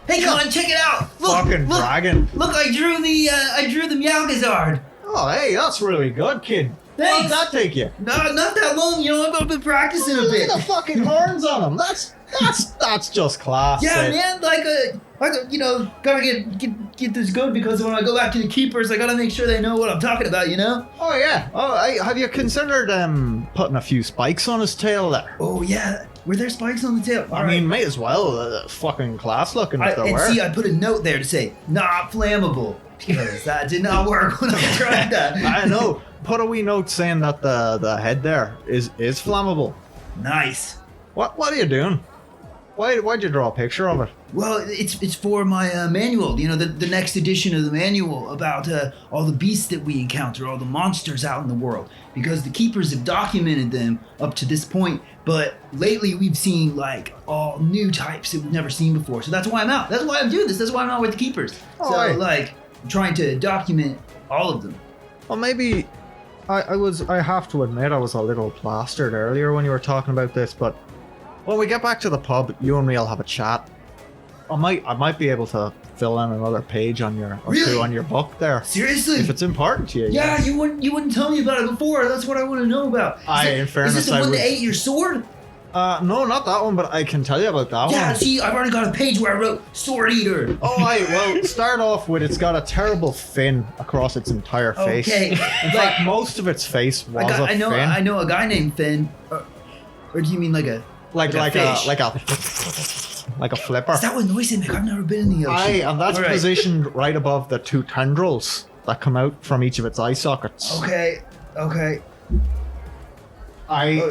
Speaker 2: Hey, Conn, check it out! Look,
Speaker 4: Fucking
Speaker 2: look,
Speaker 4: bragging.
Speaker 2: look! I drew the Meowgazard.
Speaker 4: Oh, hey, that's really good, kid. How
Speaker 2: Thanks.
Speaker 4: did that take you?
Speaker 2: No, not that long. You know, I've been practicing a
Speaker 4: Look
Speaker 2: bit.
Speaker 4: at the fucking horns on him. That's just class.
Speaker 2: Yeah,
Speaker 4: Sid.
Speaker 2: man. You know, gotta get this good because when I go back to the keepers, I gotta make sure they know what I'm talking about. You know?
Speaker 4: Oh yeah. Oh, have you considered putting a few spikes on his tail there?
Speaker 2: Oh yeah. Were there spikes on the tail?
Speaker 4: I mean, may as well. Fucking class looking if there
Speaker 2: and
Speaker 4: were.
Speaker 2: see, I put a note there to say not flammable because that did not work when I tried that.
Speaker 4: I know. Put a wee note saying that the head there is flammable.
Speaker 2: Nice.
Speaker 4: What are you doing? Why'd you draw a picture of it?
Speaker 2: Well, it's for my manual. You know, the next edition of the manual about all the beasts that we encounter, all the monsters out in the world. Because the keepers have documented them up to this point, but lately we've seen like all new types that we've never seen before. So that's why I'm out. That's why I'm doing this. That's why I'm out with the keepers.
Speaker 4: Oh,
Speaker 2: so
Speaker 4: right.
Speaker 2: like, I'm trying to document all of them.
Speaker 4: Well, maybe I have to admit I was a little plastered earlier when you were talking about this, but when we get back to the pub, you and me will have a chat. I might be able to fill in another page on your
Speaker 2: Really?
Speaker 4: two on your book there
Speaker 2: Seriously?
Speaker 4: if it's important to you.
Speaker 2: Yeah, you wouldn't tell me about it before. That's what I want to know about.
Speaker 4: In fairness,
Speaker 2: is this the
Speaker 4: I
Speaker 2: one
Speaker 4: would-
Speaker 2: that ate your sword?
Speaker 4: No, not that one, but I can tell you about that
Speaker 2: Yeah,
Speaker 4: one.
Speaker 2: see, I've already got a page where I wrote sword eater.
Speaker 4: Oh, well, start off with it's got a terrible fin across its entire face.
Speaker 2: Okay,
Speaker 4: In
Speaker 2: like
Speaker 4: fact, most of its face was a
Speaker 2: I know
Speaker 4: fin.
Speaker 2: a guy named Finn. Or do you mean like a
Speaker 4: like
Speaker 2: a
Speaker 4: a
Speaker 2: fish?
Speaker 4: like a flipper.
Speaker 2: Is that what noise they make? I've never been in the ocean.
Speaker 4: Aye, and that's
Speaker 2: All right.
Speaker 4: positioned right above the 2 tendrils that come out from each of its eye sockets.
Speaker 2: Okay.
Speaker 4: Oh,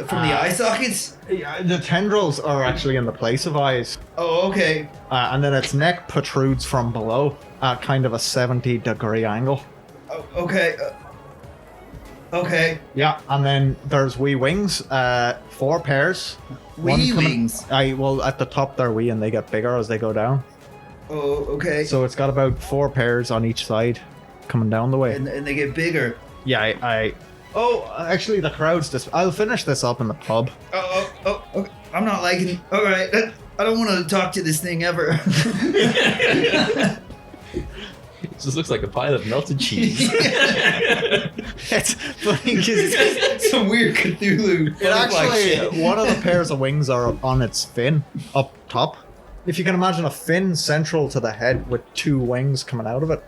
Speaker 4: from
Speaker 2: The eye sockets?
Speaker 4: The tendrils are actually in the place of eyes,
Speaker 2: Oh, okay.
Speaker 4: and then its neck protrudes from below at kind of a 70-degree angle.
Speaker 2: Oh, okay. Okay.
Speaker 4: Yeah, and then there's wee wings, 4 pairs. One
Speaker 2: Wee
Speaker 4: coming-
Speaker 2: wings.
Speaker 4: Well, at the top they're wee and they get bigger as they go down.
Speaker 2: Oh, okay.
Speaker 4: So it's got about 4 pairs on each side coming down the way.
Speaker 2: And they get bigger.
Speaker 4: Yeah, Oh, actually, the crowd's just. I'll finish this up in the pub.
Speaker 2: Oh, okay. I'm not liking. All right. I don't want to talk to this thing ever.
Speaker 3: It just looks like a pile of melted cheese.
Speaker 4: It's funny because
Speaker 2: It's some weird Cthulhu.
Speaker 4: it actually
Speaker 2: shit.
Speaker 4: one of the pairs of wings are on its fin up top. If you can imagine a fin central to the head with 2 wings coming out of it.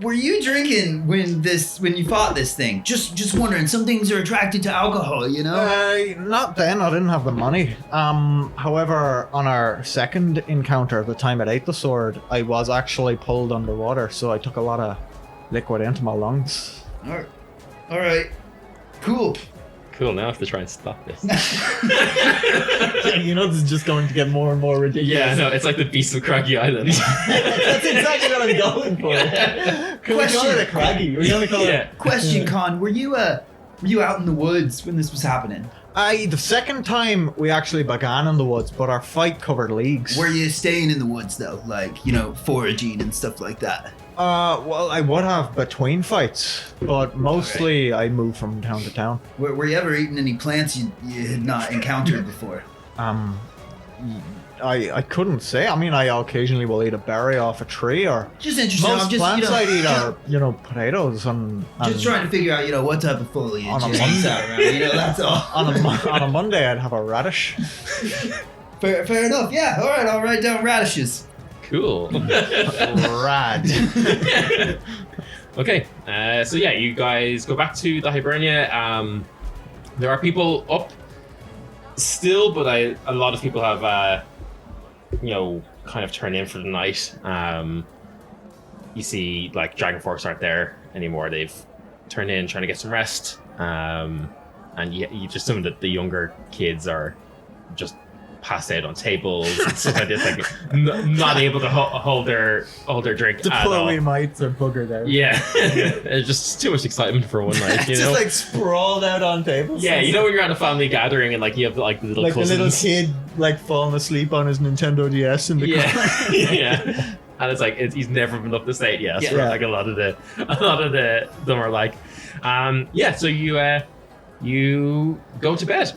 Speaker 2: Were you drinking when you fought this thing? Just wondering. Some things are attracted to alcohol, you know.
Speaker 4: Not then. I didn't have the money. However, on our second encounter, the time it ate the sword, I was actually pulled underwater, so I took a lot of liquid into my lungs.
Speaker 2: All right. Cool.
Speaker 3: Cool, now I have to try and stop this.
Speaker 4: You know, this is just going to get more and more ridiculous.
Speaker 3: Yeah, no, it's like the Beast of Craggy Island.
Speaker 4: That's exactly what I'm going for. Can we call it a craggy? We're gonna call it.
Speaker 2: Question, Con. Were you out in the woods when this was happening?
Speaker 4: The second time we actually began in the woods, but our fight covered leagues.
Speaker 2: Were you staying in the woods though, like foraging and stuff like that?
Speaker 4: Well, I would have between fights, but mostly I moved from town to town.
Speaker 2: Were you ever eating any plants you had not encountered before?
Speaker 4: I couldn't say. I mean, I occasionally will eat a berry off a tree, or
Speaker 2: Just interesting.
Speaker 4: most
Speaker 2: I'm just
Speaker 4: plants I'd eat are potatoes and
Speaker 2: just trying to figure out what type of foliage
Speaker 4: On a
Speaker 2: is
Speaker 4: Monday.
Speaker 2: out around. That's all.
Speaker 4: on a Monday I'd have a radish.
Speaker 2: Fair enough. Yeah. All right. I'll write down radishes.
Speaker 3: Cool.
Speaker 4: Rad.
Speaker 3: Okay, so yeah, you guys go back to the Hibernia. There are people up still, but a lot of people have, kind of turned in for the night. You see, like, Dragonforce aren't there anymore. They've turned in trying to get some rest. And you just some of the younger kids are just passed out on tables and stuff like this, like not able to hold their drink
Speaker 4: The
Speaker 3: at all.
Speaker 4: poor wee mites are buggered out.
Speaker 3: Yeah, it's just too much excitement for one night, you
Speaker 4: Just
Speaker 3: know.
Speaker 4: like sprawled out on tables.
Speaker 3: Yeah, you know when you're at a family gathering and like you have like the little
Speaker 4: Like
Speaker 3: cousins.
Speaker 4: the little kid like falling asleep on his Nintendo DS in the
Speaker 3: Yeah, yeah. And it's like he's never been up to state yet. So
Speaker 4: Yeah.
Speaker 3: like a lot of them are like, So you go to bed.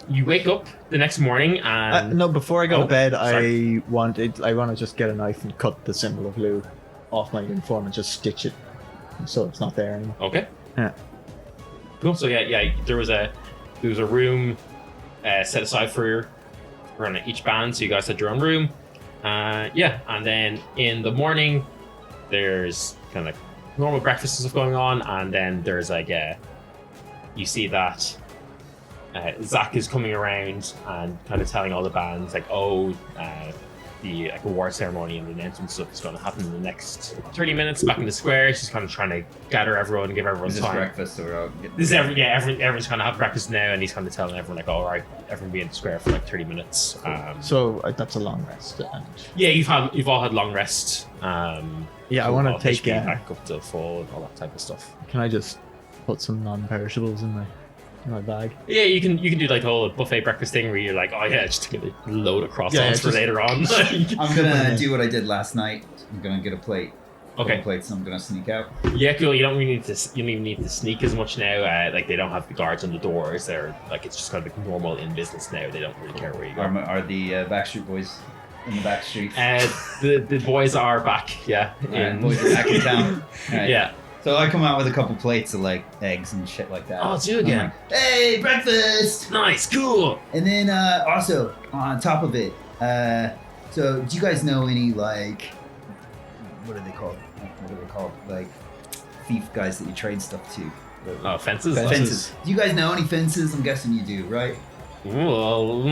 Speaker 3: You wake up the next morning and
Speaker 4: no, before I go to bed,
Speaker 3: sorry.
Speaker 4: I want to just get a knife and cut the symbol of Lou off my uniform and just stitch it so it's not there anymore.
Speaker 3: Okay.
Speaker 4: Yeah.
Speaker 3: Cool. So yeah. There was a room set aside for each band, so you guys had your own room. And then in the morning, there's kind of like normal breakfast and stuff going on, and then there's like you see that Zach is coming around and kind of telling all the bands like, the award ceremony and the announcement stuff is going to happen in the next 30 minutes back in the square. She's kind of trying to gather everyone and give everyone
Speaker 5: Is this
Speaker 3: time.
Speaker 5: breakfast or
Speaker 3: This is everyone's kind of have breakfast now, and he's kind of telling everyone like, all right, everyone be in the square for like 30 minutes.
Speaker 4: So that's a long rest. And
Speaker 3: Yeah, you've all had long rest.
Speaker 4: yeah, I want
Speaker 3: all
Speaker 4: to take.
Speaker 3: HP back up to full and all that type of stuff.
Speaker 4: Can I just put some non-perishables in my bag?
Speaker 3: Yeah, you can do like the whole buffet breakfast thing where you're like, oh yeah, just to get a load of croissants
Speaker 4: Yeah,
Speaker 3: for
Speaker 4: just-
Speaker 3: later on.
Speaker 5: I'm gonna do what I did last night. I'm gonna get a plate.
Speaker 3: Okay.
Speaker 5: Couple plates. I'm gonna sneak out.
Speaker 3: Yeah, cool. You don't even need to sneak as much now. Like they don't have the guards on the doors. They're like it's just kind of like normal in business now. They don't really care where you go.
Speaker 5: Are the Backstreet Boys in the back street?
Speaker 3: The boys are back. Yeah,
Speaker 5: Alright, boys are back in town. Alright.
Speaker 3: yeah.
Speaker 5: So I come out with a couple plates of like eggs and shit like that.
Speaker 3: Oh, do
Speaker 5: I'm
Speaker 3: again.
Speaker 5: like,
Speaker 2: Hey, breakfast!
Speaker 3: Nice, cool.
Speaker 2: And then also on top of it, so do you guys know any like what are they called? Like thief guys that you trade stuff to?
Speaker 3: Oh, fences.
Speaker 2: Fences. Do you guys know any fences? I'm guessing you do, right?
Speaker 3: Well,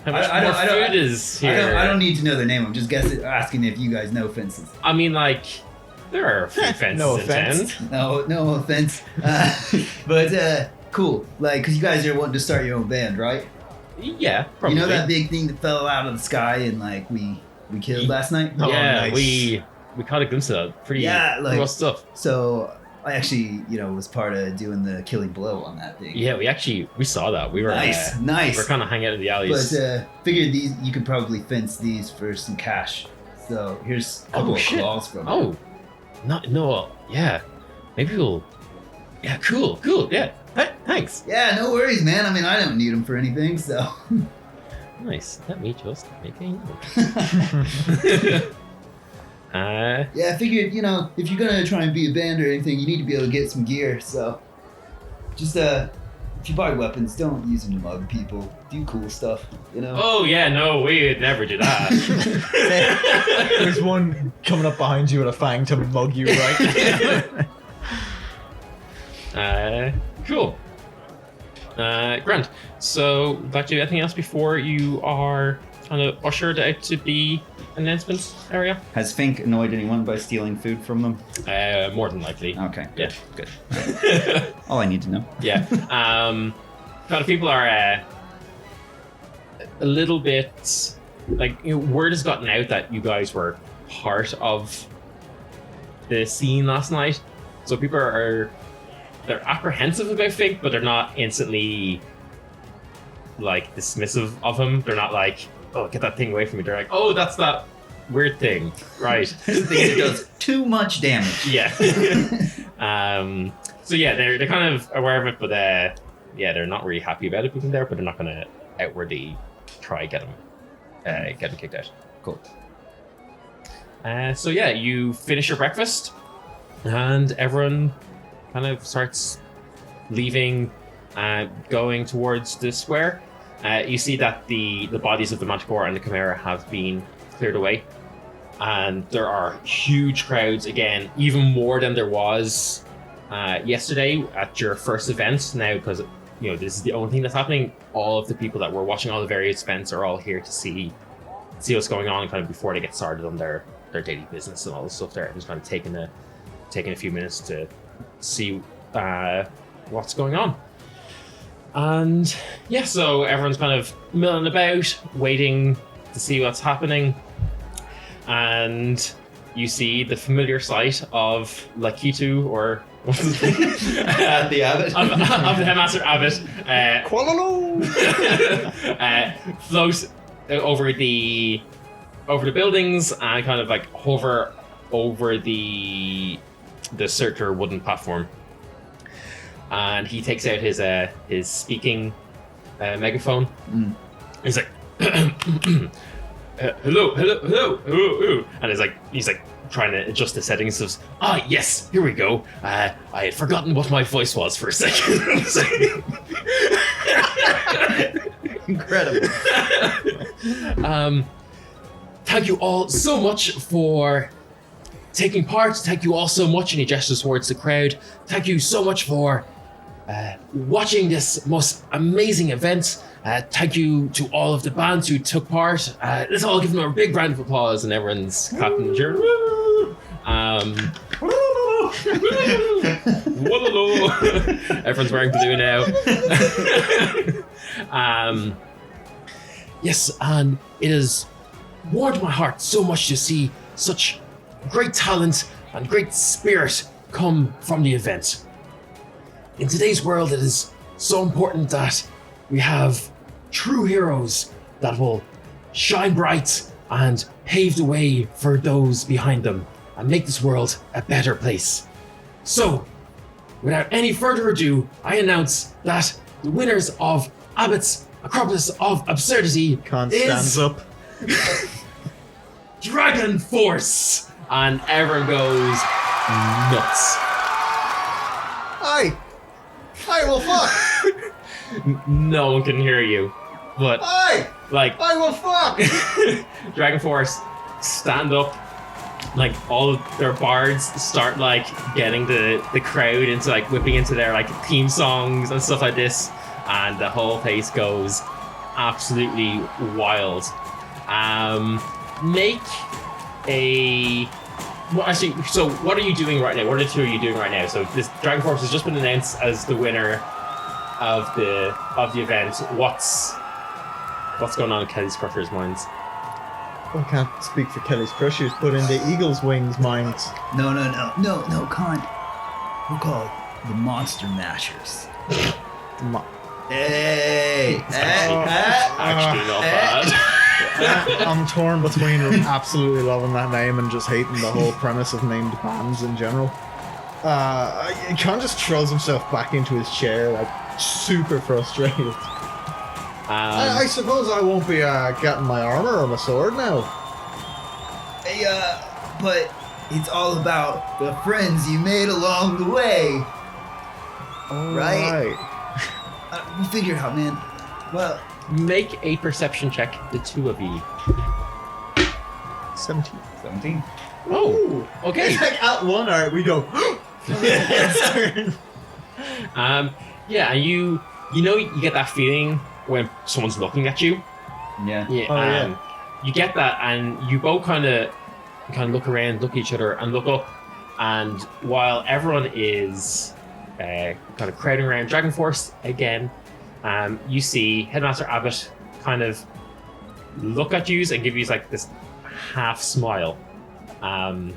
Speaker 3: how much
Speaker 2: I
Speaker 3: more
Speaker 2: don't-
Speaker 3: food is here?
Speaker 2: I don't need to know their name. I'm just asking if you guys know fences.
Speaker 3: I mean, like, there are a few fences
Speaker 4: No
Speaker 3: in
Speaker 4: offense.
Speaker 3: town.
Speaker 2: No offense. But cool. Like, cause you guys are wanting to start your own band, right?
Speaker 3: Yeah, probably.
Speaker 2: You know that big thing that fell out of the sky and like we killed last night?
Speaker 3: Yeah,
Speaker 4: Oh, nice.
Speaker 3: we caught a glimpse of that. Pretty
Speaker 2: Yeah,
Speaker 3: rough stuff.
Speaker 2: So I actually, was part of doing the killing blow on that thing.
Speaker 3: Yeah, we saw that. We were
Speaker 2: Nice.
Speaker 3: We were kind of hanging out in the alleys.
Speaker 2: But figured you could probably fence these for some cash. So here's a couple of claws from it.
Speaker 3: Oh, no, yeah. Maybe we'll. Yeah, cool. Yeah, thanks.
Speaker 2: Yeah, no worries, man. I mean, I don't need them for anything, so.
Speaker 3: Nice. Let me just make a note.
Speaker 2: Yeah, I figured, if you're gonna try and be a band or anything, you need to be able to get some gear. So, just if you buy weapons, don't use them to mug people. Do cool stuff,
Speaker 3: Oh yeah, no, we would never do that.
Speaker 4: There's one coming up behind you with a fang to mug you, right?
Speaker 3: Cool. Grant. So, back to anything else before you are kind of ushered out to the announcement area?
Speaker 5: Has Fink annoyed anyone by stealing food from them?
Speaker 3: More than likely.
Speaker 5: Okay.
Speaker 3: Yeah.
Speaker 5: Good. All I need to know.
Speaker 3: Yeah. Kind of people are a little bit like word has gotten out that you guys were part of the scene last night, so people they're apprehensive about Fink, but they're not instantly like dismissive of him. They're not like, oh, get that thing away from me. They're like, oh, that's that weird thing, right?
Speaker 2: This thing does too much damage.
Speaker 3: Yeah. So yeah, they're kind of aware of it, but yeah, they're not really happy about it being there, but they're not going to outwardly try get him kicked out.
Speaker 5: Cool.
Speaker 3: So yeah, you finish your breakfast, and everyone kind of starts leaving, going towards the square. You see that the bodies of the Manticore and the Chimera have been cleared away, and there are huge crowds again, even more than there was yesterday at your first event. Now, because this is the only thing that's happening, all of the people that were watching all the various events are all here to see what's going on, kind of before they get started on their daily business and all the stuff there. I'm just kind of taking a few minutes to see what's going on. And yeah, so everyone's kind of milling about, waiting to see what's happening. And you see the familiar sight of Lakitu, or what's his name?
Speaker 2: The abbot.
Speaker 3: of the Headmaster Abbot. Float over the buildings and kind of like hover over the circular wooden platform. And he takes out his speaking megaphone. He's like, hello, and he's like trying to adjust the settings. Of, yes, here we go. I had forgotten what my voice was for a second.
Speaker 2: Incredible.
Speaker 3: Thank you all so much for taking part. Thank you all so much, and he gestures towards the crowd. Thank you so much for watching this most amazing event. Thank you to all of the bands who took part. Let's all give them a big round of applause, and everyone's clapping and cheering. Everyone's wearing blue now. Yes, and it has warmed my heart so much to see such great talent and great spirit come from the event. In today's world, it is so important that we have true heroes that will shine bright and pave the way for those behind them and make this world a better place. So, without any further ado, I announce that the winners of Abbott's Acropolis of Absurdity
Speaker 4: Conn
Speaker 3: is
Speaker 4: stands up.
Speaker 3: Dragon Force! And everyone goes nuts.
Speaker 4: Aye, well, fuck.
Speaker 3: No one can hear you, but
Speaker 4: Aye, well, fuck.
Speaker 3: Dragon Force stand up, like all of their bards start like getting the crowd into like whipping into their like theme songs and stuff like this, and the whole place goes absolutely wild. Make a so what are you doing right now? What are the two of you doing right now? So this Dragon Force has just been announced as the winner of the event. What's going on in Kelly's Crusher's minds?
Speaker 4: I can't speak for Kelly's Crushers, but in the Eagle's Wings minds.
Speaker 2: No, Con. We're called the Monster Mashers. Hey!
Speaker 3: Actually not bad.
Speaker 4: I'm torn between absolutely loving that name and just hating the whole premise of named bands in general. Con just throws himself back into his chair, like, super frustrated. I suppose I won't be getting my armor or my sword now.
Speaker 2: Hey, but it's all about the friends you made along the way. Right? We figured out, man. Well,
Speaker 3: Make a perception check, the two of you.
Speaker 5: 17.
Speaker 3: Oh, okay.
Speaker 4: It's like at one, alright, we go.
Speaker 3: Yeah, and you know you get that feeling when someone's looking at you.
Speaker 5: Yeah.
Speaker 3: Yeah.
Speaker 4: Oh, yeah.
Speaker 3: You get that, and you both kind of look around, look at each other, and look up. And while everyone is kind of crowding around Dragon Force again, you see Headmaster Abbott kind of look at you and give you like this half smile, and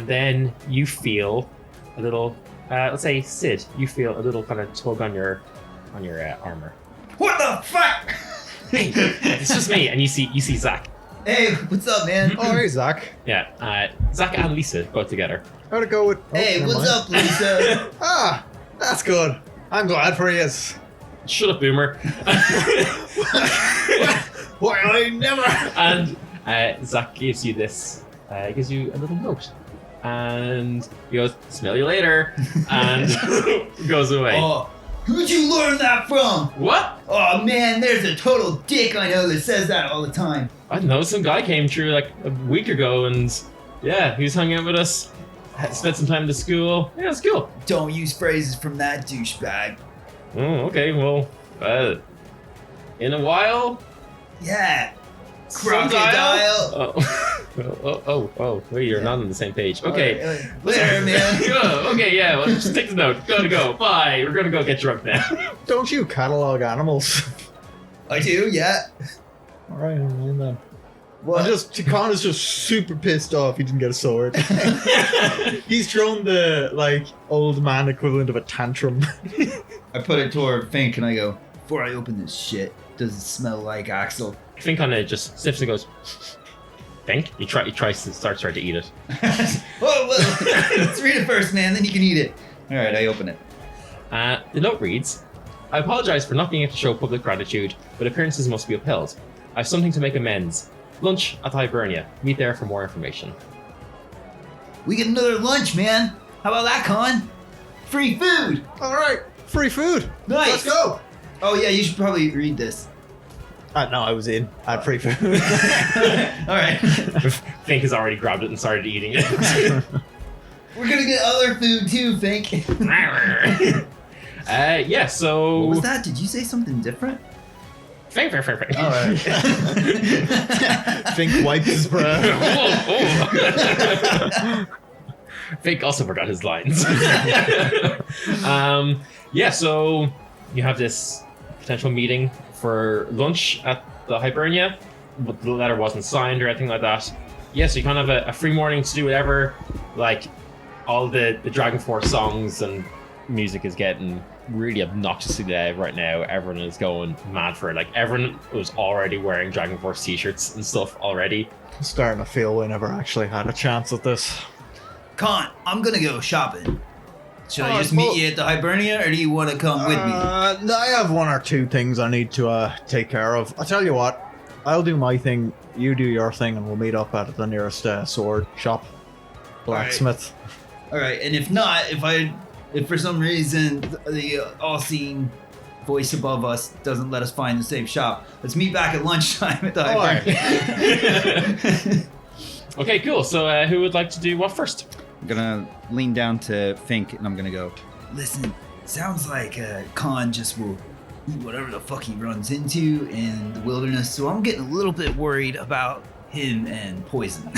Speaker 3: then you feel a little. Let's say Sid, you feel a little kind of tug on your armor.
Speaker 2: what the fuck?
Speaker 3: Hey, it's just me, and you see Zach.
Speaker 2: Hey, what's up, man?
Speaker 4: Alright, Zach.
Speaker 3: Yeah, Zach and Lisa both together.
Speaker 4: How'd it go with...
Speaker 2: Hey,
Speaker 4: never
Speaker 2: what's
Speaker 4: mind.
Speaker 2: up, Lisa?
Speaker 4: Ah, that's good. I'm glad for you.
Speaker 3: Shut up, Boomer.
Speaker 4: Why, I never...
Speaker 3: And Zach gives you this, gives you a little note, and he goes, "Smell you later," and goes away.
Speaker 2: Oh, who'd you learn that from?
Speaker 3: What?
Speaker 2: Oh man, there's a total dick I know that says that all the time.
Speaker 3: I don't know. Some guy came through like a week ago, and yeah, he was hanging out with us. Spent some time at the school. Yeah, it's cool.
Speaker 2: Don't use phrases from that douchebag.
Speaker 3: Oh, okay. Well, in a while.
Speaker 2: Yeah.
Speaker 3: Sometime?
Speaker 2: Crocodile.
Speaker 3: Oh, wait, you're not on the same page. Okay.
Speaker 2: All right, later, man.
Speaker 3: Go. Okay, yeah, well, just take the note. Gotta go. Bye. We're gonna go get drunk now.
Speaker 4: Don't you catalog animals?
Speaker 2: I do, yeah.
Speaker 4: Alright, I mean then.
Speaker 2: What?
Speaker 4: Con is just super pissed off he didn't get a sword. He's thrown the, like, old man equivalent of a tantrum.
Speaker 5: I put it toward Fink and I go,
Speaker 2: Before I open this shit, does it smell like Axel?
Speaker 3: Fink kind of just sniffs and goes, "Think?" He tries to start to eat it.
Speaker 2: Whoa, let's read it first, man, then you can eat it.
Speaker 5: alright, I open it.
Speaker 3: The note reads, "I apologize for not being able to show public gratitude, but appearances must be upheld. I have something to make amends. Lunch at the Hibernia. Meet there for more information."
Speaker 2: We get another lunch, man. How about that, Con? Free food.
Speaker 4: Alright, free food.
Speaker 2: Nice.
Speaker 4: Let's go.
Speaker 2: Oh yeah, you should probably read this.
Speaker 4: No, I was in. I had free food.
Speaker 2: All right.
Speaker 3: Fink has already grabbed it and started eating it.
Speaker 2: We're gonna get other food too, Fink.
Speaker 3: Yeah, so...
Speaker 2: What was that? Did you say something different?
Speaker 3: Fink.
Speaker 2: All right.
Speaker 4: Fink wiped his brow.
Speaker 3: Fink also forgot his lines. Yeah, so you have this potential meeting for lunch at the Hibernia, but the letter wasn't signed or anything like that. Yeah, so you kind of have a free morning to do whatever. Like, all the Dragon Force songs and music is getting really obnoxiously loud right now. Everyone is going mad for it. Like, everyone was already wearing Dragon Force t-shirts and stuff already.
Speaker 4: I'm starting to feel we never actually had a chance at this.
Speaker 2: Con, I'm gonna go shopping. Should I
Speaker 4: Oh,
Speaker 2: just
Speaker 4: well-
Speaker 2: meet you at the Hibernia, or do you want to come with me?
Speaker 4: I have one or two things I need to take care of. I'll tell you what, I'll do my thing, you do your thing, and we'll meet up at the nearest sword shop. Blacksmith.
Speaker 2: All right, and if not, if for some reason the all-seeing voice above us doesn't let us find the same shop, let's meet back at lunchtime at the Hibernia.
Speaker 3: Okay, cool. So who would like to do what first?
Speaker 5: I'm gonna lean down to Fink and I'm gonna go,
Speaker 2: Listen, sounds like Con just will eat whatever the fuck he runs into in the wilderness, so I'm getting a little bit worried about him and poison.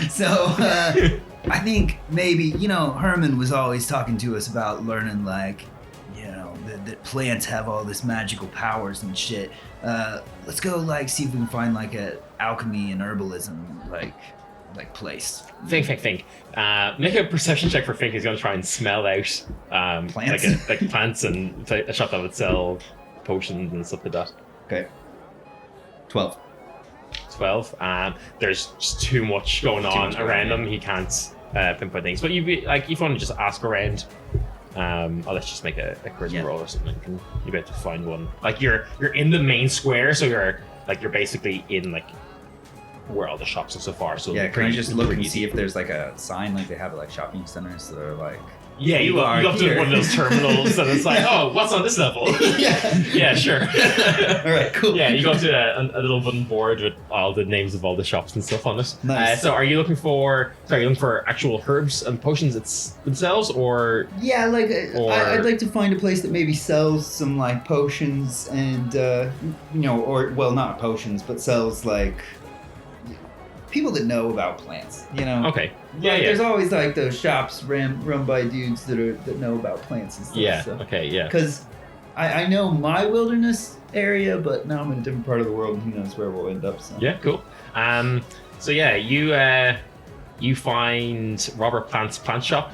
Speaker 2: So I think maybe, Herman was always talking to us about learning, like, that plants have all this magical powers and shit. Let's go like see if we can find like a alchemy and herbalism like place.
Speaker 3: Think. Make a perception check for Fink. He's going to try and smell out
Speaker 2: Plants?
Speaker 3: like plants and a shop that would sell potions and stuff like that.
Speaker 5: Okay. 12.
Speaker 3: 12. There's just too much going on around him. He can't pinpoint things. But if you want to just ask around, let's just make a charisma roll or something. You bet to find one. Like you're in the main square, so you're basically in like where all the shops are so far. So
Speaker 5: Yeah, can I just look and see if there's like a sign like they have at like shopping centers that are like...
Speaker 3: Yeah, you go up to one of those terminals and it's like, oh, what's on this level? Yeah, sure.
Speaker 5: All right, cool.
Speaker 3: Yeah, you go to a little wooden board with all the names of all the shops and stuff on it.
Speaker 5: Nice.
Speaker 3: So are you looking for actual herbs and potions themselves, or...
Speaker 2: Yeah, like I'd like to find a place that maybe sells some like potions and or well, not potions, but sells like people that know about plants.
Speaker 3: Okay. Yeah,
Speaker 2: Like, there's always like those shops run by dudes that know about plants and stuff.
Speaker 3: Yeah.
Speaker 2: So.
Speaker 3: Okay. Yeah.
Speaker 2: Because I know my wilderness area, but now I'm in a different part of the world, and who knows where we'll end up. So.
Speaker 3: Yeah. Cool. So yeah, you find Robert Plant's plant shop.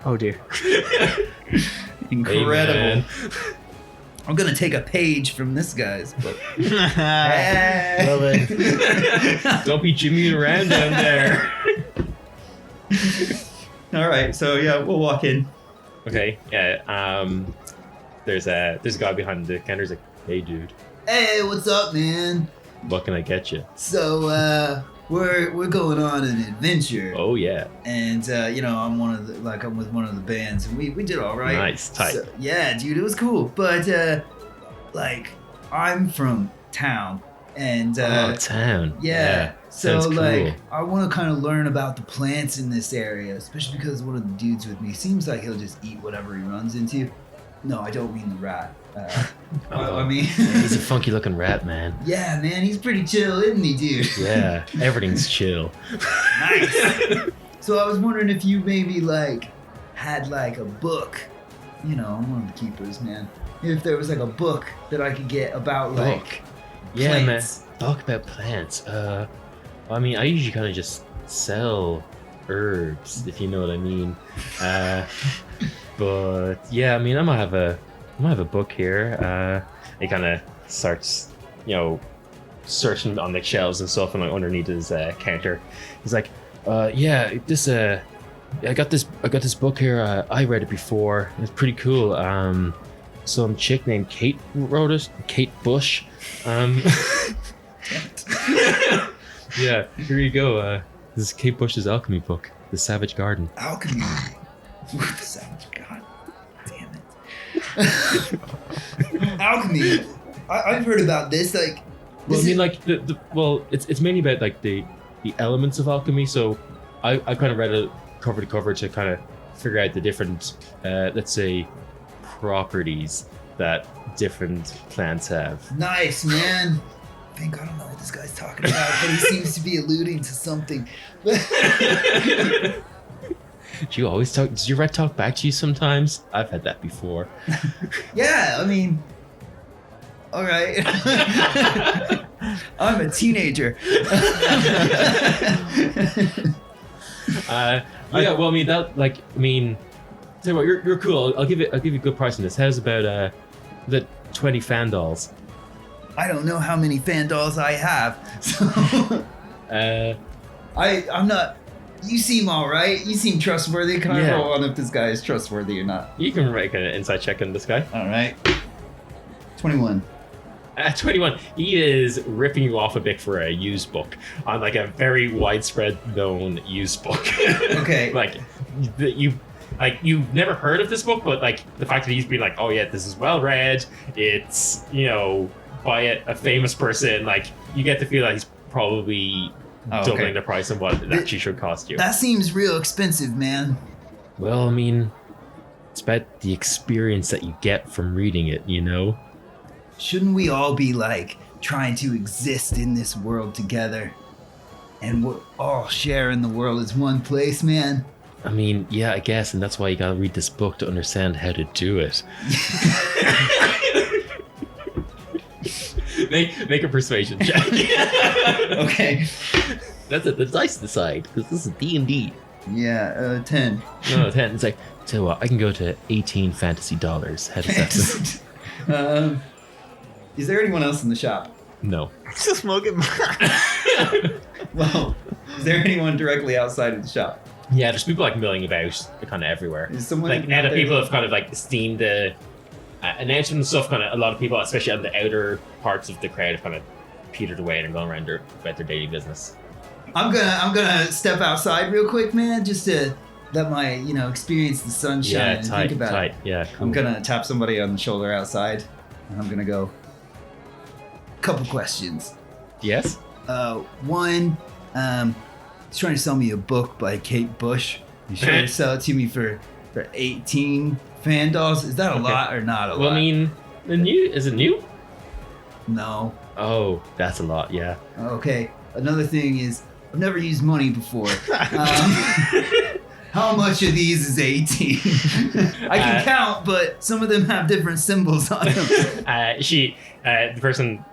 Speaker 4: Oh dear.
Speaker 2: Incredible.
Speaker 3: Amen.
Speaker 2: I'm gonna take a page from this guy's book.
Speaker 4: Love it.
Speaker 3: Don't be jimmying around down there.
Speaker 2: All right, so yeah, we'll walk in.
Speaker 3: Okay. Yeah. There's a guy behind the counter. He's like, "Hey, dude,
Speaker 2: Hey, what's up, man?
Speaker 3: what can I get you?"
Speaker 2: So we're going on an adventure.
Speaker 3: Oh yeah.
Speaker 2: And I'm I'm with one of the bands, and we did all right.
Speaker 3: Nice, tight.
Speaker 2: So, yeah, dude, it was cool. But I'm from town, and
Speaker 3: Town.
Speaker 2: yeah. So
Speaker 3: Sounds cool.
Speaker 2: I want to kind of learn about the plants in this area, especially because one of the dudes with me seems like he'll just eat whatever he runs into. No, I don't mean the rat. I mean,
Speaker 3: He's a funky looking rat, man.
Speaker 2: yeah, man, he's pretty chill, isn't he, dude?
Speaker 3: Yeah, everything's chill.
Speaker 2: Nice. So I was wondering if you maybe had a book. I'm one of the keepers, man. If there was a book that I could get about
Speaker 3: Yeah,
Speaker 2: plants.
Speaker 3: man. Talk about plants. I mean, I usually kind of just sell herbs, if you know what I mean. But yeah, I mean, I might have a book here. He kind of starts, searching on the shelves and stuff, and underneath his counter, he's like, "Yeah, I got this book here. I read it before. It's pretty cool. Some chick named Kate wrote it. Kate Bush. Yeah, here you go. This is Kate Bush's alchemy book, The Savage Garden.
Speaker 2: Alchemy. Savage God. Damn it. Alchemy. I've heard about this.
Speaker 3: Well, I mean, it's mainly about the elements of alchemy. So I kind of read it cover to cover to kind of figure out the different, let's say, properties that different plants have.
Speaker 2: Nice, man. I think I don't know what this guy's talking about, but he seems to be alluding to something.
Speaker 3: Do you always talk? Does your rat talk back to you sometimes? I've had that before.
Speaker 2: Yeah, I mean, all right. I'm a teenager.
Speaker 3: Yeah, well, I mean tell you what, you're cool. I'll give you a good price on this. How's about the 20 fan dolls?
Speaker 2: I don't know how many fan dolls I have, so I'm not. You seem all right. You seem trustworthy. Can I roll on if this guy is trustworthy or not?
Speaker 3: You can make an insight check on this guy.
Speaker 2: All right. 21.
Speaker 3: At 21, he is ripping you off a bit for a used book on a very widespread known used book.
Speaker 2: Okay.
Speaker 3: You've never heard of this book, but the fact that he's been oh yeah, this is well read. It's by a famous person. You get the feel that he's probably doubling the price of what it actually should cost you.
Speaker 2: That seems real expensive, man.
Speaker 3: Well, I mean, it's about the experience that you get from reading it,
Speaker 2: Shouldn't we all be trying to exist in this world together? And we're all sharing the world as one place, man.
Speaker 3: I mean, yeah, I guess, and that's why you gotta read this book to understand how to do it. Make a persuasion check.
Speaker 2: Okay.
Speaker 3: That's it. The dice decide because this is D&D.
Speaker 2: Yeah, 10.
Speaker 3: No, 10. It's like, so what? I can go to 18 fantasy dollars. How does that sound?
Speaker 2: Is there anyone else in the shop?
Speaker 3: No.
Speaker 4: Just smoking.
Speaker 2: Well, is there anyone directly outside of the shop?
Speaker 3: Yeah, there's people like milling about kind of everywhere.
Speaker 2: Is someone
Speaker 3: Like now
Speaker 2: out
Speaker 3: that
Speaker 2: there-
Speaker 3: people have kind of like steamed the announcement and stuff, kind of a lot of people, especially on the outer parts of the crowd, have kind of petered away and gone around about their daily business.
Speaker 2: I'm gonna step outside real quick, man, just to let my experience the sunshine
Speaker 3: Yeah,
Speaker 2: and
Speaker 3: tight,
Speaker 2: think about
Speaker 3: tight.
Speaker 2: it.
Speaker 3: Yeah, cool.
Speaker 2: I'm gonna tap somebody on the shoulder outside, and I'm gonna go. Couple questions.
Speaker 3: Yes.
Speaker 2: One, he's trying to sell me a book by Kate Bush. He's trying to sell it to me for 18 fan dolls. Is that a lot or not a lot?
Speaker 3: Well, I mean, is it new?
Speaker 2: No.
Speaker 3: Oh, that's a lot. Yeah.
Speaker 2: Okay. Another thing is, I've never used money before. How much of these is 18? I can count, but some of them have different symbols on them.
Speaker 3: The person,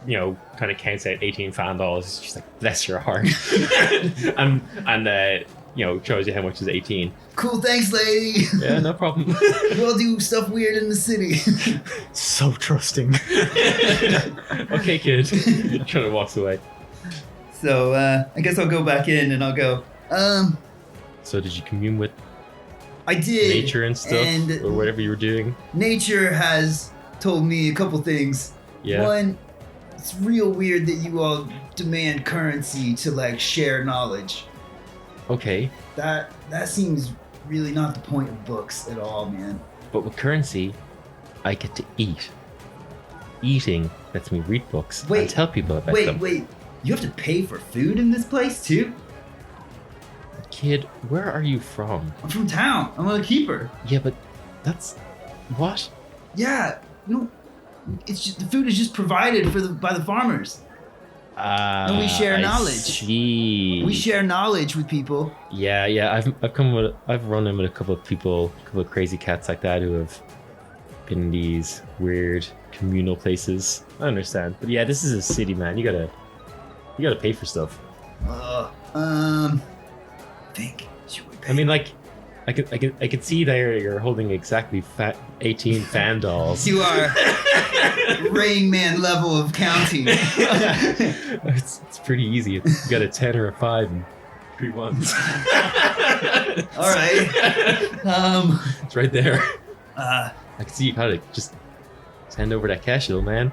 Speaker 3: kind of counts out 18 fan dolls. She's like, bless your heart. and shows you how much is 18.
Speaker 2: Cool, thanks, lady.
Speaker 3: Yeah, no problem.
Speaker 2: We all do stuff weird in the city.
Speaker 4: So trusting.
Speaker 3: Okay, kid. Kind of walks away.
Speaker 2: So, I guess I'll go back in and I'll go,
Speaker 3: So did you commune with
Speaker 2: I did.
Speaker 3: nature and stuff?
Speaker 2: And
Speaker 3: or whatever you were doing?
Speaker 2: nature has told me a couple things.
Speaker 3: Yeah.
Speaker 2: One, it's real weird that you all demand currency to like share knowledge.
Speaker 3: Okay.
Speaker 2: That seems really not the point of books at all, man.
Speaker 3: But with currency, I get to eat. Eating lets me read books and
Speaker 2: Wait,
Speaker 3: tell people about them.
Speaker 2: Wait. You have to pay for food in this place too?
Speaker 3: Kid, where are you from?
Speaker 2: I'm from town. I'm a keeper.
Speaker 3: Yeah, but that's... What?
Speaker 2: Yeah. No. It's just, the food is just provided by the farmers. And we share knowledge.
Speaker 3: See.
Speaker 2: We share knowledge with people.
Speaker 3: Yeah. I've run in with a couple of people, a couple of crazy cats like that who have been in these weird communal places. I understand, but yeah, this is a city, man. You gotta pay for stuff.
Speaker 2: Should we pay?
Speaker 3: I mean, like, I could see there you're holding exactly 18 fan dolls.
Speaker 2: You are Rain Man level of counting.
Speaker 3: It's pretty easy. You got a 10 or a 5 and 3 ones.
Speaker 2: All right.
Speaker 3: It's right there.
Speaker 2: Uh,
Speaker 3: I can see you kind of just send over that cash, little man.